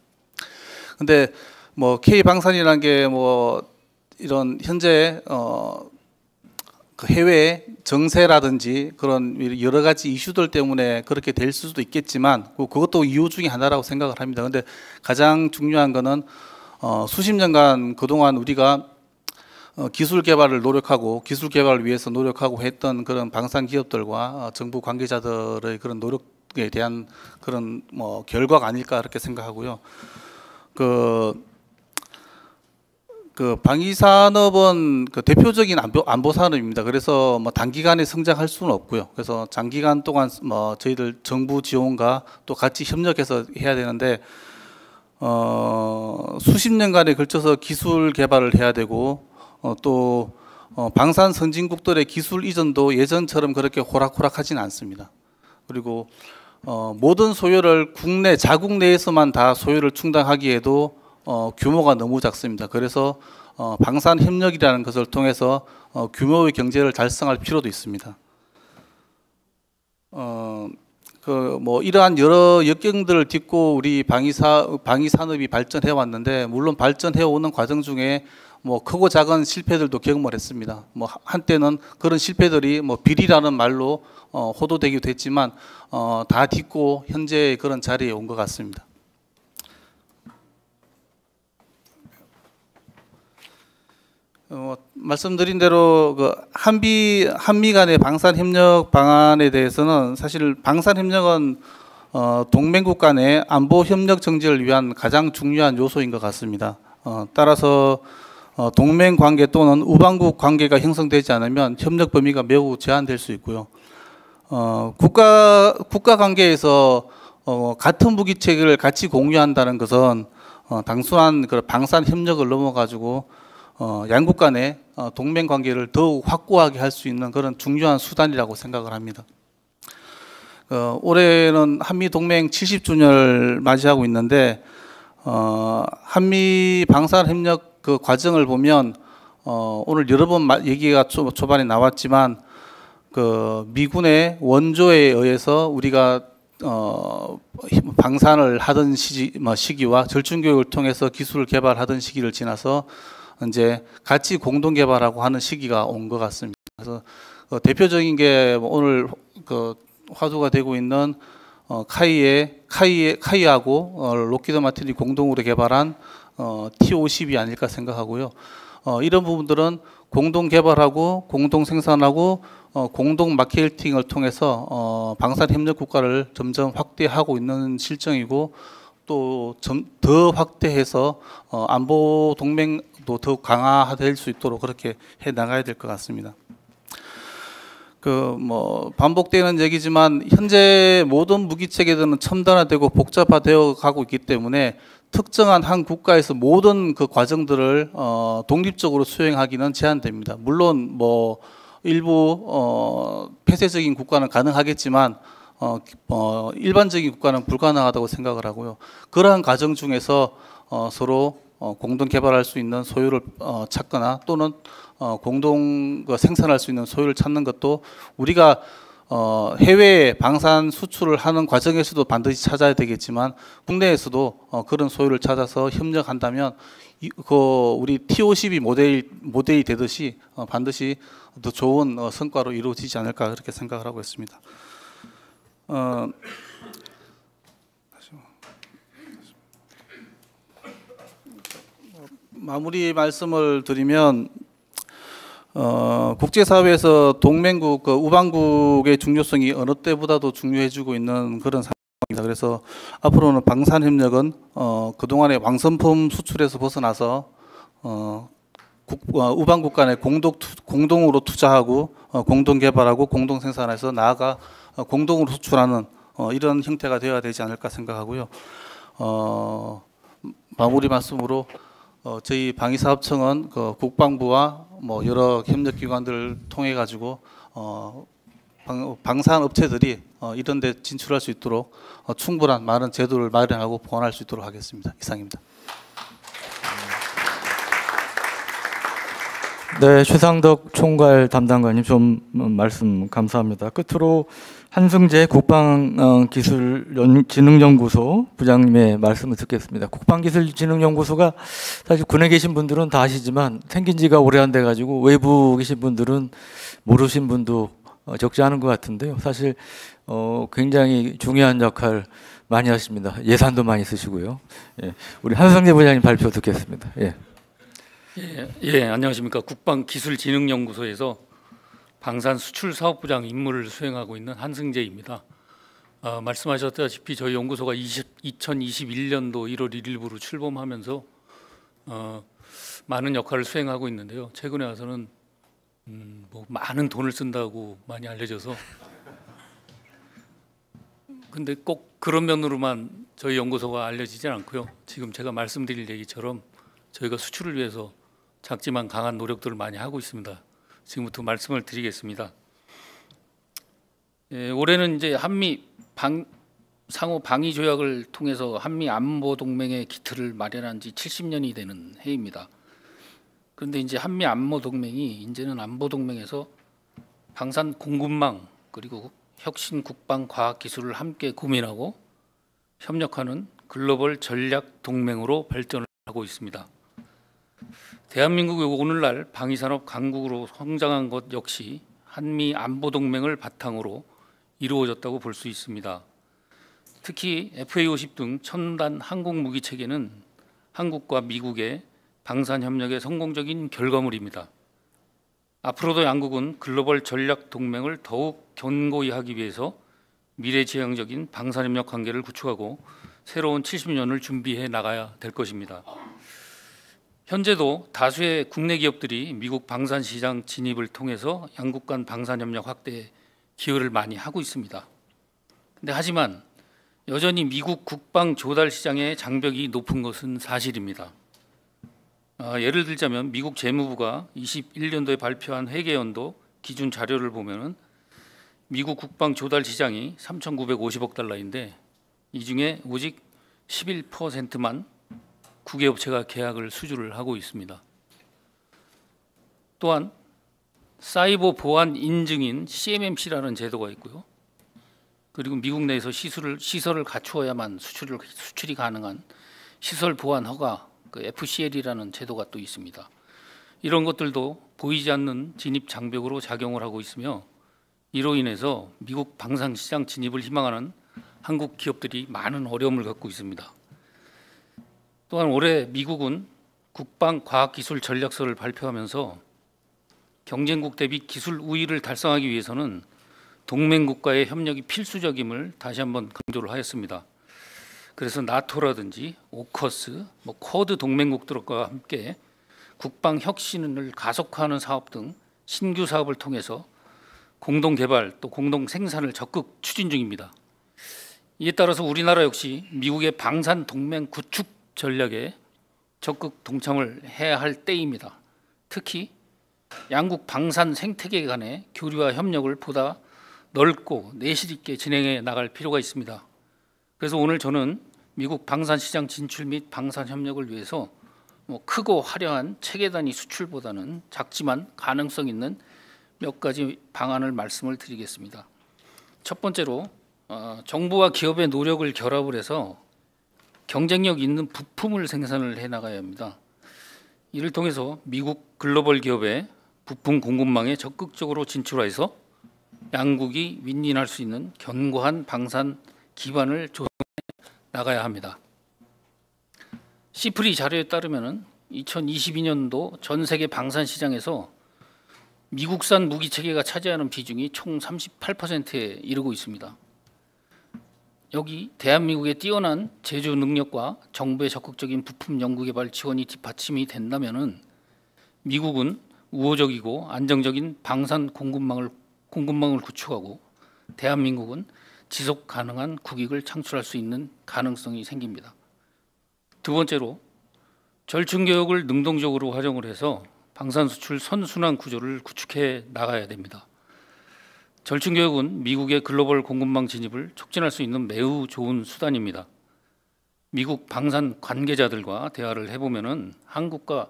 근데 뭐 K 방산이라는 게 뭐 이런 현재 그 해외 정세라든지 그런 여러 가지 이슈들 때문에 그렇게 될 수도 있겠지만 그것도 이유 중에 하나라고 생각을 합니다. 근데 가장 중요한 거는 수십 년간 그동안 우리가 기술 개발을 노력하고 기술 개발을 위해서 노력하고 했던 그런 방산 기업들과 정부 관계자들의 그런 노력에 대한 그런 뭐 결과가 아닐까 그렇게 생각하고요. 그 방위산업은 그 대표적인 안보 산업입니다. 그래서 뭐 단기간에 성장할 수는 없고요. 그래서 장기간 동안 뭐 저희들 정부 지원과 또 같이 협력해서 해야 되는데 수십 년간에 걸쳐서 기술 개발을 해야 되고 또 방산 선진국들의 기술 이전도 예전처럼 그렇게 호락호락하지는 않습니다. 그리고 모든 소요를 자국 내에서만 다 소요를 충당하기에도 규모가 너무 작습니다. 그래서 방산 협력이라는 것을 통해서 규모의 경제를 달성할 필요도 있습니다. 뭐 이러한 여러 역경들을 딛고 우리 방위산업이 발전해 왔는데 물론 발전해 오는 과정 중에 뭐 크고 작은 실패들도 경험을 했습니다. 뭐 한때는 그런 실패들이 뭐 비리라는 말로 호도되기도 했지만 다 딛고 현재의 그런 자리에 온 것 같습니다. 말씀드린 대로 그 한미 간의 방산 협력 방안에 대해서는 사실 방산 협력은 동맹국 간의 안보 협력 정지를 위한 가장 중요한 요소인 것 같습니다. 따라서 동맹 관계 또는 우방국 관계가 형성되지 않으면 협력 범위가 매우 제한될 수 있고요. 국가 관계에서 같은 무기체계를 같이 공유한다는 것은 단순한 그 방산 협력을 넘어가지고 양국 간의 동맹 관계를 더욱 확고하게 할 수 있는 그런 중요한 수단이라고 생각을 합니다. 올해는 한미 동맹 70주년을 맞이하고 있는데 한미 방산 협력 그 과정을 보면 오늘 여러 번 얘기가 초반에 나왔지만 그 미군의 원조에 의해서 우리가 방산을 하던 시기와 절충 교육을 통해서 기술을 개발하던 시기를 지나서 이제 같이 공동 개발하고 하는 시기가 온 것 같습니다. 그래서 대표적인 게 오늘 그 화두가 되고 있는 카이하고 록히드 마틴이 공동으로 개발한 T-50이 아닐까 생각하고요. 이런 부분들은 공동 개발하고 공동 생산하고 공동 마케팅을 통해서 방산 협력 국가를 점점 확대하고 있는 실정이고 또 더 확대해서 안보 동맹도 더욱 강화될 수 있도록 그렇게 해 나가야 될 것 같습니다. 반복되는 얘기지만 현재 모든 무기 체계들은 첨단화되고 복잡화되어 가고 있기 때문에 특정한 한 국가에서 모든 그 과정들을 독립적으로 수행하기는 제한됩니다. 물론 일부 폐쇄적인 국가는 가능하겠지만 일반적인 국가는 불가능하다고 생각을 하고요. 그러한 과정 중에서 서로 공동 개발할 수 있는 소유를 찾거나 또는 공동 생산할 수 있는 소유를 찾는 것도 우리가 해외에 방산 수출을 하는 과정에서도 반드시 찾아야 되겠지만 국내에서도 그런 소유를 찾아서 협력한다면 우리 T-50이 모델이 되듯이 반드시 더 좋은 성과로 이루어지지 않을까 그렇게 생각을 하고 있습니다. 마무리 말씀을 드리면 국제사회에서 동맹국, 우방국의 중요성이 어느 때보다도 중요해지고 있는 그런 상황입니다. 그래서 앞으로는 방산협력은 그동안의 왕선품 수출에서 벗어나서 우방국 간에 공동으로 투자하고 공동 개발하고 공동 생산해서 나아가 공동으로 수출하는 이런 형태가 되어야 되지 않을까 생각하고요. 마무리 말씀으로 저희 방위사업청은 국방부와 여러 협력기관들을 통해 가지고 방산 업체들이 이런 데 진출할 수 있도록 충분한 많은 제도를 마련하고 보완할 수 있도록 하겠습니다. 이상입니다. 네, 최상덕 총괄 담당관님 좀 말씀 감사합니다. 끝으로 한승재 국방기술진흥연구소 부장님의 말씀을 듣겠습니다. 국방기술진흥연구소가 사실 군에 계신 분들은 다 아시지만 생긴 지가 오래 안 돼가지고 외부 계신 분들은 모르신 분도 적지 않은 것 같은데요. 사실 굉장히 중요한 역할 많이 하십니다. 예산도 많이 쓰시고요. 예, 우리 한승재 부장님 발표 듣겠습니다. 예. 안녕하십니까. 국방기술진흥연구소에서 방산수출사업부장 임무를 수행하고 있는 한승재입니다. 말씀하셨다시피 저희 연구소가 2021년도 1월 1일부로 출범하면서 많은 역할을 수행하고 있는데요. 최근에 와서는 많은 돈을 쓴다고 많이 알려져서 근데 꼭 그런 면으로만 저희 연구소가 알려지진 않고요. 지금 제가 말씀드릴 얘기처럼 저희가 수출을 위해서 작지만 강한 노력들을 많이 하고 있습니다. 지금부터 말씀을 드리겠습니다. 올해는 이제 한미 상호 방위 조약을 통해서 한미 안보 동맹의 기틀을 마련한 지 70년이 되는 해입니다. 그런데 이제 한미 안보 동맹이 이제는 안보 동맹에서 방산 공급망 그리고 혁신 국방 과학 기술을 함께 고민하고 협력하는 글로벌 전략 동맹으로 발전을 하고 있습니다. 대한민국이 오늘날 방위산업 강국으로 성장한 것 역시 한미 안보 동맹을 바탕으로 이루어졌다고 볼 수 있습니다. 특히 FA-50 등 첨단 항공 무기 체계는 한국과 미국의 방산 협력의 성공적인 결과물입니다. 앞으로도 양국은 글로벌 전략 동맹을 더욱 견고히 하기 위해서 미래지향적인 방산협력 관계를 구축하고 새로운 70년을 준비해 나가야 될 것입니다. 현재도 다수의 국내 기업들이 미국 방산 시장 진입을 통해서 양국 간 방산협력 확대에 기여를 많이 하고 있습니다. 근데 하지만 여전히 미국 국방 조달 시장의 장벽이 높은 것은 사실입니다. 예를 들자면 미국 재무부가 21년도에 발표한 회계연도 기준 자료를 보면은 미국 국방 조달 시장이 3,950억 달러인데 이 중에 오직 11%만 국외업체가 계약을 수주를 하고 있습니다. 또한 사이버 보안 인증인 CMMC라는 제도가 있고요. 그리고 미국 내에서 시설을 갖추어야만 수출이 가능한 시설 보안 허가, 그 FCL이라는 제도가 또 있습니다. 이런 것들도 보이지 않는 진입 장벽으로 작용을 하고 있으며 이로 인해서 미국 방산 시장 진입을 희망하는 한국 기업들이 많은 어려움을 겪고 있습니다. 또한 올해 미국은 국방 과학기술 전략서를 발표하면서 경쟁국 대비 기술 우위를 달성하기 위해서는 동맹국과의 협력이 필수적임을 다시 한번 강조를 하였습니다. 그래서 나토라든지 오커스, 쿼드 동맹국들과 함께 국방 혁신을 가속화하는 사업 등 신규 사업을 통해서 공동 개발 또 공동 생산을 적극 추진 중입니다. 이에 따라서 우리나라 역시 미국의 방산 동맹 구축 전략에 적극 동참을 해야 할 때입니다. 특히 양국 방산 생태계 간의 교류와 협력을 보다 넓고 내실 있게 진행해 나갈 필요가 있습니다. 그래서 오늘 저는 미국 방산 시장 진출 및 방산 협력을 위해서 크고 화려한 체계 단위 수출보다는 작지만 가능성 있는 몇 가지 방안을 말씀을 드리겠습니다. 첫 번째로 정부와 기업의 노력을 결합을 해서 경쟁력 있는 부품을 생산을 해 나가야 합니다. 이를 통해서 미국 글로벌 기업의 부품 공급망에 적극적으로 진출해서 양국이 윈윈할 수 있는 견고한 방산 기반을 조성해 나가야 합니다. 시프리 자료에 따르면 2022년도 전 세계 방산 시장에서 미국산 무기 체계가 차지하는 비중이 총 38%에 이르고 있습니다. 여기 대한민국의 뛰어난 제조 능력과 정부의 적극적인 부품 연구 개발 지원이 뒷받침이 된다면은 미국은 우호적이고 안정적인 방산 공급망을 구축하고 대한민국은 지속 가능한 국익을 창출할 수 있는 가능성이 생깁니다. 두 번째로 절충 교역을 능동적으로 활용을 해서 방산 수출 선순환 구조를 구축해 나가야 됩니다. 절충 교역은 미국의 글로벌 공급망 진입을 촉진할 수 있는 매우 좋은 수단입니다. 미국 방산 관계자들과 대화를 해보면은 한국과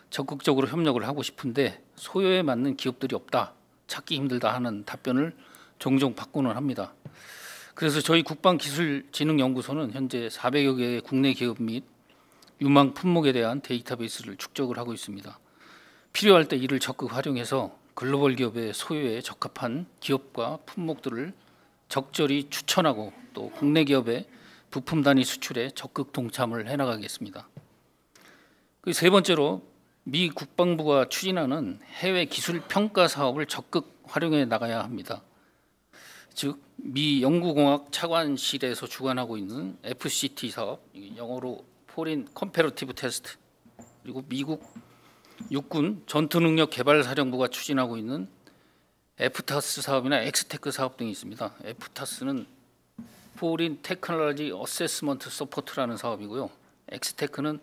적극적으로 협력을 하고 싶은데 소요에 맞는 기업들이 없다, 찾기 힘들다 하는 답변을 종종 받고는 합니다. 그래서 저희 국방기술진흥연구소는 현재 400여 개의 국내 기업 및 유망 품목에 대한 데이터베이스를 축적을 하고 있습니다. 필요할 때 이를 적극 활용해서 글로벌 기업의 소요에 적합한 기업과 품목들을 적절히 추천하고 또 국내 기업의 부품 단위 수출에 적극 동참을 해나가겠습니다. 그 세 번째로 미 국방부가 추진하는 해외 기술 평가 사업을 적극 활용해 나가야 합니다. 즉 미 연구공학 차관실에서 주관하고 있는 FCT 사업, 영어로 Foreign Comparative Test, 그리고 미국 육군 전투능력 개발사령부가 추진하고 있는 FTAS 사업이나 엑스테크 사업 등이 있습니다. FTAS는 Foreign Technology Assessment Support라는 사업이고요. 엑스테크는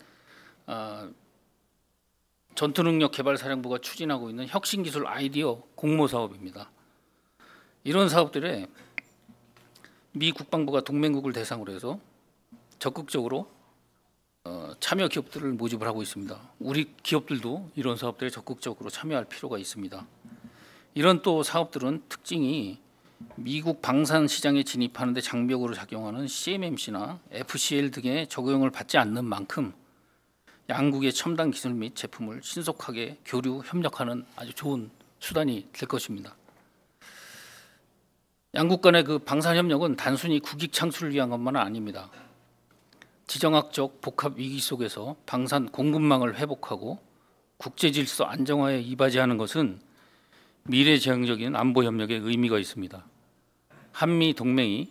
전투능력 개발사령부가 추진하고 있는 혁신기술 아이디어 공모 사업입니다. 이런 사업들에 미 국방부가 동맹국을 대상으로 해서 적극적으로 참여 기업들을 모집을 하고 있습니다. 우리 기업들도 이런 사업들에 적극적으로 참여할 필요가 있습니다. 이런 또 사업들은 특징이 미국 방산 시장에 진입하는 데 장벽으로 작용하는 CMMC나 FCL 등의 적용을 받지 않는 만큼 양국의 첨단 기술 및 제품을 신속하게 교류, 협력하는 아주 좋은 수단이 될 것입니다. 양국 간의 그 방산 협력은 단순히 국익 창출을 위한 것만은 아닙니다. 지정학적 복합 위기 속에서 방산 공급망을 회복하고 국제 질서 안정화에 이바지하는 것은 미래지향적인 안보 협력의 의미가 있습니다. 한미 동맹이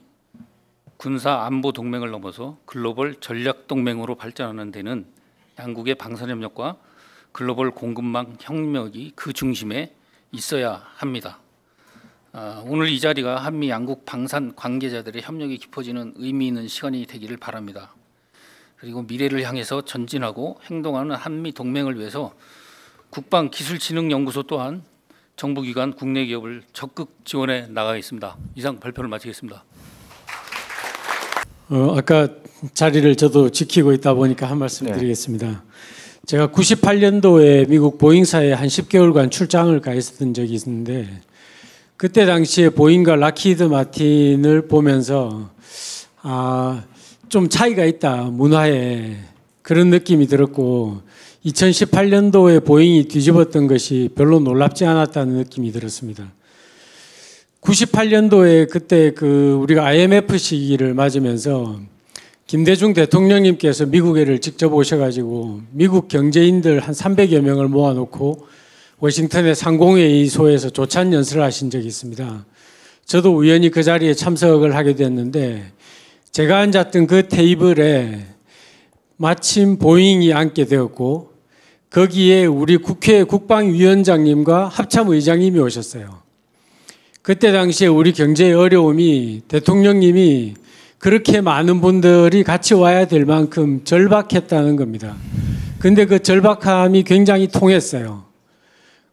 군사 안보 동맹을 넘어서 글로벌 전략 동맹으로 발전하는 데는 양국의 방산 협력과 글로벌 공급망 협력이 그 중심에 있어야 합니다. 오늘 이 자리가 한미 양국 방산 관계자들의 협력이 깊어지는 의미 있는 시간이 되기를 바랍니다. 그리고 미래를 향해서 전진하고 행동하는 한미 동맹을 위해서 국방기술진흥연구소 또한 정부기관, 국내 기업을 적극 지원해 나가겠습니다. 이상 발표를 마치겠습니다. 아까 자리를 저도 지키고 있다 보니까 한 말씀 드리겠습니다. 제가 98년도에 미국 보잉사에 한 10개월간 출장을 가 있었던 적이 있는데 그때 당시에 보잉과 락히드 마틴을 보면서 좀 차이가 있다, 문화에. 그런 느낌이 들었고 2018년도에 보잉이 뒤집었던 것이 별로 놀랍지 않았다는 느낌이 들었습니다. 98년도에 그때 우리가 IMF 시기를 맞으면서 김대중 대통령님께서 미국에를 직접 오셔가지고 미국 경제인들 한 300여 명을 모아놓고 워싱턴의 상공회의소에서 조찬 연설을 하신 적이 있습니다. 저도 우연히 그 자리에 참석을 하게 됐는데 제가 앉았던 그 테이블에 마침 보잉이 앉게 되었고 거기에 우리 국회 국방위원장님과 합참의장님이 오셨어요. 그때 당시에 우리 경제의 어려움이 대통령님이 그렇게 많은 분들이 같이 와야 될 만큼 절박했다는 겁니다. 근데 그 절박함이 굉장히 통했어요.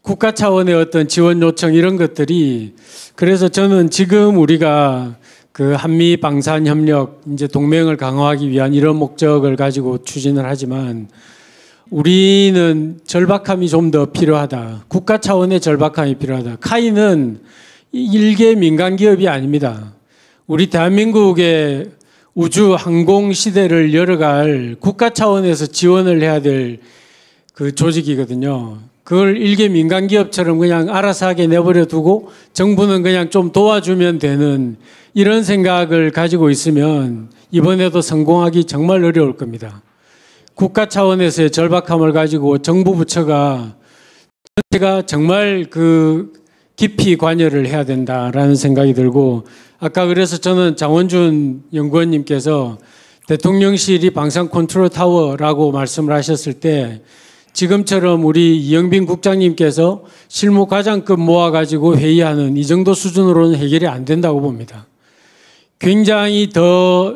국가 차원의 어떤 지원 요청 이런 것들이, 그래서 저는 지금 우리가 그 한미 방산 협력 이제 동맹을 강화하기 위한 이런 목적을 가지고 추진을 하지만 우리는 절박함이 좀 더 필요하다. 국가 차원의 절박함이 필요하다. 카이는 일개 민간 기업이 아닙니다. 우리 대한민국의 우주 항공 시대를 열어갈 국가 차원에서 지원을 해야 될 그 조직이거든요. 그걸 일개 민간 기업처럼 그냥 알아서 하게 내버려 두고 정부는 그냥 좀 도와주면 되는 이런 생각을 가지고 있으면 이번에도 성공하기 정말 어려울 겁니다. 국가 차원에서의 절박함을 가지고 정부 부처가 전체가 정말 깊이 관여를 해야 된다라는 생각이 들고, 아까 그래서 저는 장원준 연구원님께서 대통령실이 방산 컨트롤 타워라고 말씀을 하셨을 때 지금처럼 우리 이영빈 국장님께서 실무 과장급 모아가지고 회의하는 이 정도 수준으로는 해결이 안 된다고 봅니다. 굉장히 더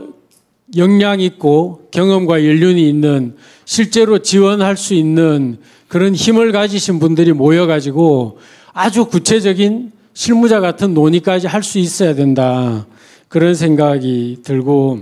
역량 있고 경험과 연륜이 있는, 실제로 지원할 수 있는 그런 힘을 가지신 분들이 모여가지고 아주 구체적인 실무자 같은 논의까지 할 수 있어야 된다. 그런 생각이 들고,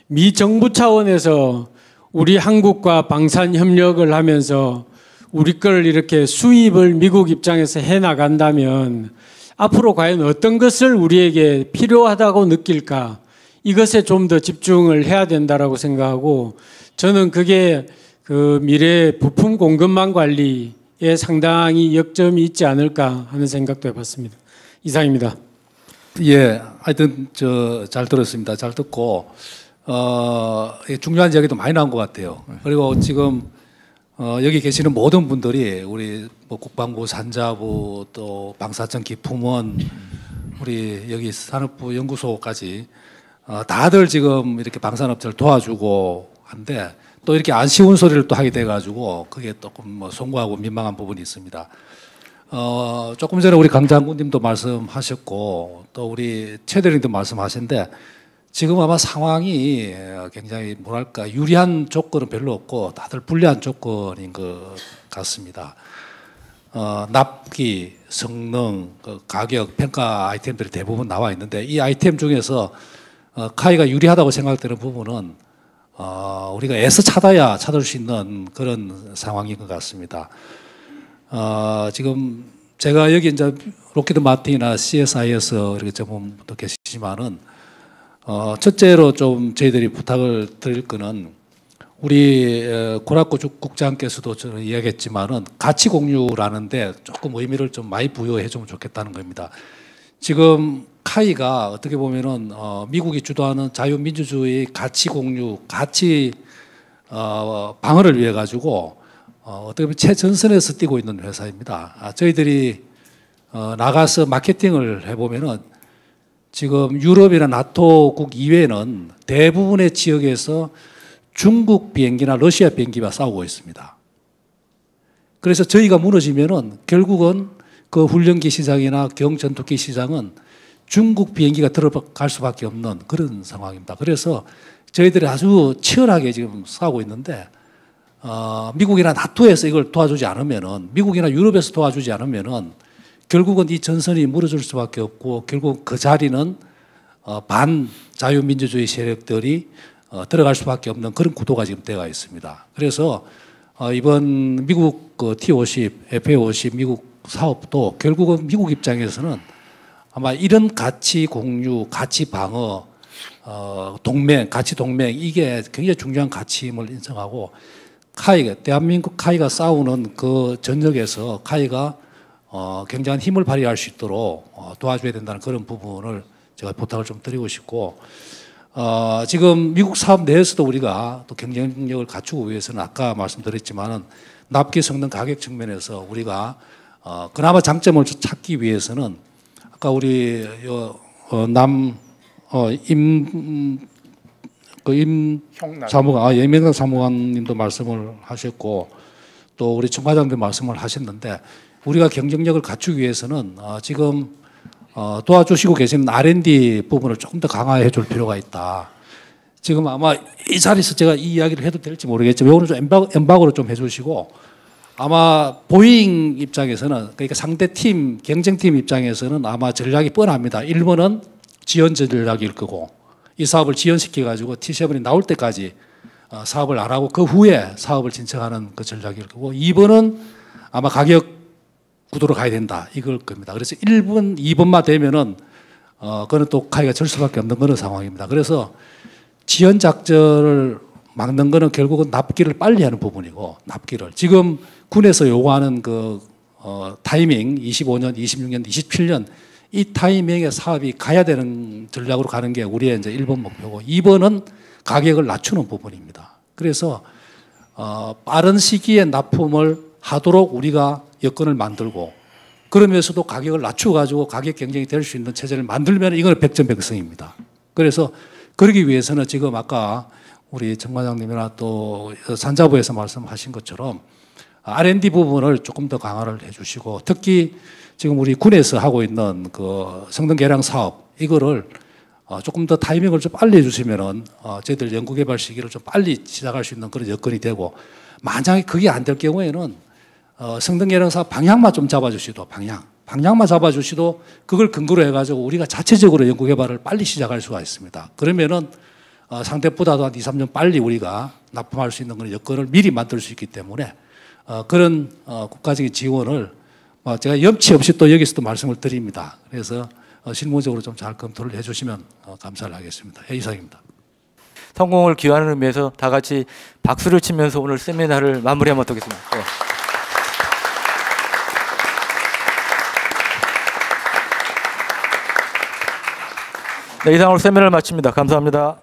미 정부 차원에서 우리 한국과 방산 협력을 하면서 우리 걸 이렇게 수입을 미국 입장에서 해 나간다면 앞으로 과연 어떤 것을 우리에게 필요하다고 느낄까? 이것에 좀 더 집중을 해야 된다라고 생각하고, 저는 그게 그 미래 부품 공급망 관리에 상당히 역점이 있지 않을까 하는 생각도 해봤습니다. 이상입니다. 예, 하여튼 잘 들었습니다. 잘 듣고 중요한 이야기도 많이 나온 것 같아요. 그리고 지금 여기 계시는 모든 분들이 우리 국방부, 산자부, 또 방사청 기품원, 우리 여기 산업부 연구소까지 다들 지금 이렇게 방산업체를 도와주고 한데 또 이렇게 안 쉬운 소리를 또 하게 돼가지고 그게 조금 송구하고 민망한 부분이 있습니다. 조금 전에 우리 강 장군님도 말씀하셨고 또 우리 최 대리님도 말씀하셨는데 지금 아마 상황이 굉장히 뭐랄까 유리한 조건은 별로 없고 다들 불리한 조건인 것 같습니다. 납기, 성능, 가격, 평가 아이템들이 대부분 나와 있는데 이 아이템 중에서 카이가 유리하다고 생각되는 부분은 우리가 애써 찾을 수 있는 그런 상황인 것 같습니다. 지금 제가 여기 이제 록히드 마틴이나 CSI에서 이렇게 전문도 계시지만은 첫째로 좀 저희들이 부탁을 드릴 거는 우리 고락고 국장께서도 저는 이야기했지만은 가치 공유라는데 조금 의미를 좀 많이 부여해 주면 좋겠다는 겁니다. 지금 카이가 어떻게 보면은 미국이 주도하는 자유민주주의 가치 공유, 가치 방어를 위해 가지고 어떻게 보면 최전선에서 뛰고 있는 회사입니다. 저희들이 나가서 마케팅을 해보면은 지금 유럽이나 나토국 이외에는 대부분의 지역에서 중국 비행기나 러시아 비행기와 싸우고 있습니다. 그래서 저희가 무너지면은 결국은 그 훈련기 시장이나 경전투기 시장은 중국 비행기가 들어갈 수밖에 없는 그런 상황입니다. 그래서 저희들이 아주 치열하게 지금 싸우고 있는데 미국이나 나토에서 이걸 도와주지 않으면은, 미국이나 유럽에서 도와주지 않으면은 결국은 이 전선이 무너질 수밖에 없고, 결국 그 자리는 반자유민주주의 세력들이 들어갈 수밖에 없는 그런 구도가 지금 되어 있습니다. 그래서 이번 미국 그 T50, FA50 미국 사업도 결국은 미국 입장에서는 아마 이런 가치 공유, 가치 방어, 동맹, 가치 동맹, 이게 굉장히 중요한 가치임을 인정하고, 카이가, 대한민국 카이가 싸우는 그 전역에서 카이가 굉장한 힘을 발휘할 수 있도록 도와줘야 된다는 그런 부분을 제가 부탁을 좀 드리고 싶고, 지금 미국 사업 내에서도 우리가 또 경쟁력을 갖추기 위해서는 아까 말씀드렸지만은 납기 성능 가격 측면에서 우리가 그나마 장점을 찾기 위해서는 아까 우리 임명상 사무관님도 말씀을 하셨고, 또 우리 총과장도 말씀을 하셨는데, 우리가 경쟁력을 갖추기 위해서는 지금 도와주시고 계시는 R&D 부분을 조금 더 강화해 줄 필요가 있다. 지금 아마 이 자리에서 제가 이 이야기를 해도 될지 모르겠지만 이거는 좀 엠바고로 좀 해주시고, 아마 보잉 입장에서는, 그러니까 상대 팀, 경쟁팀 입장에서는 아마 전략이 뻔합니다. 1번은 지연 전략일 거고, 이 사업을 지연시켜가지고 T7이 나올 때까지 사업을 안 하고 그 후에 사업을 진척하는 그 전략일 거고, 2번은 아마 가격 구도로 가야 된다, 이걸 겁니다. 그래서 1번, 2번만 되면은 그거는 또 카이가 절 수밖에 없는 그런 상황입니다. 그래서 지연 작전을 막는 거는 결국은 납기를 빨리 하는 부분이고, 납기를 지금 군에서 요구하는 그 타이밍 25년, 26년, 27년 이 타이밍에 사업이 가야 되는 전략으로 가는 게 우리의 이제 1번 목표고, 2번은 가격을 낮추는 부분입니다. 그래서 빠른 시기에 납품을 하도록 우리가 여건을 만들고, 그러면서도 가격을 낮춰가지고 가격 경쟁이 될 수 있는 체제를 만들면 이건 백전백승입니다. 그래서 그러기 위해서는 지금 아까 우리 정 과장님이나 또 산자부에서 말씀하신 것처럼 R&D 부분을 조금 더 강화를 해주시고, 특히 지금 우리 군에서 하고 있는 그 성능 개량 사업, 이거를 조금 더 타이밍을 좀 빨리 해주시면은 저희들 연구개발 시기를 좀 빨리 시작할 수 있는 그런 여건이 되고, 만약에 그게 안 될 경우에는 성능 개량 사업 방향만 좀 잡아주시도, 방향만 잡아주시도 그걸 근거로 해가지고 우리가 자체적으로 연구개발을 빨리 시작할 수가 있습니다. 그러면은 상대보다도 한 2, 3년 빨리 우리가 납품할 수 있는 그런 여건을 미리 만들 수 있기 때문에 그런 국가적인 지원을 제가 염치 없이 또 여기서도 말씀을 드립니다. 그래서 실무적으로 좀 잘 검토를 해주시면 감사를 하겠습니다. 이상입니다. 성공을 기원하는 의미에서 다 같이 박수를 치면서 오늘 세미나를 마무리하면 어떻겠습니까? 네. 네, 이상으로 세미나를 마칩니다. 감사합니다.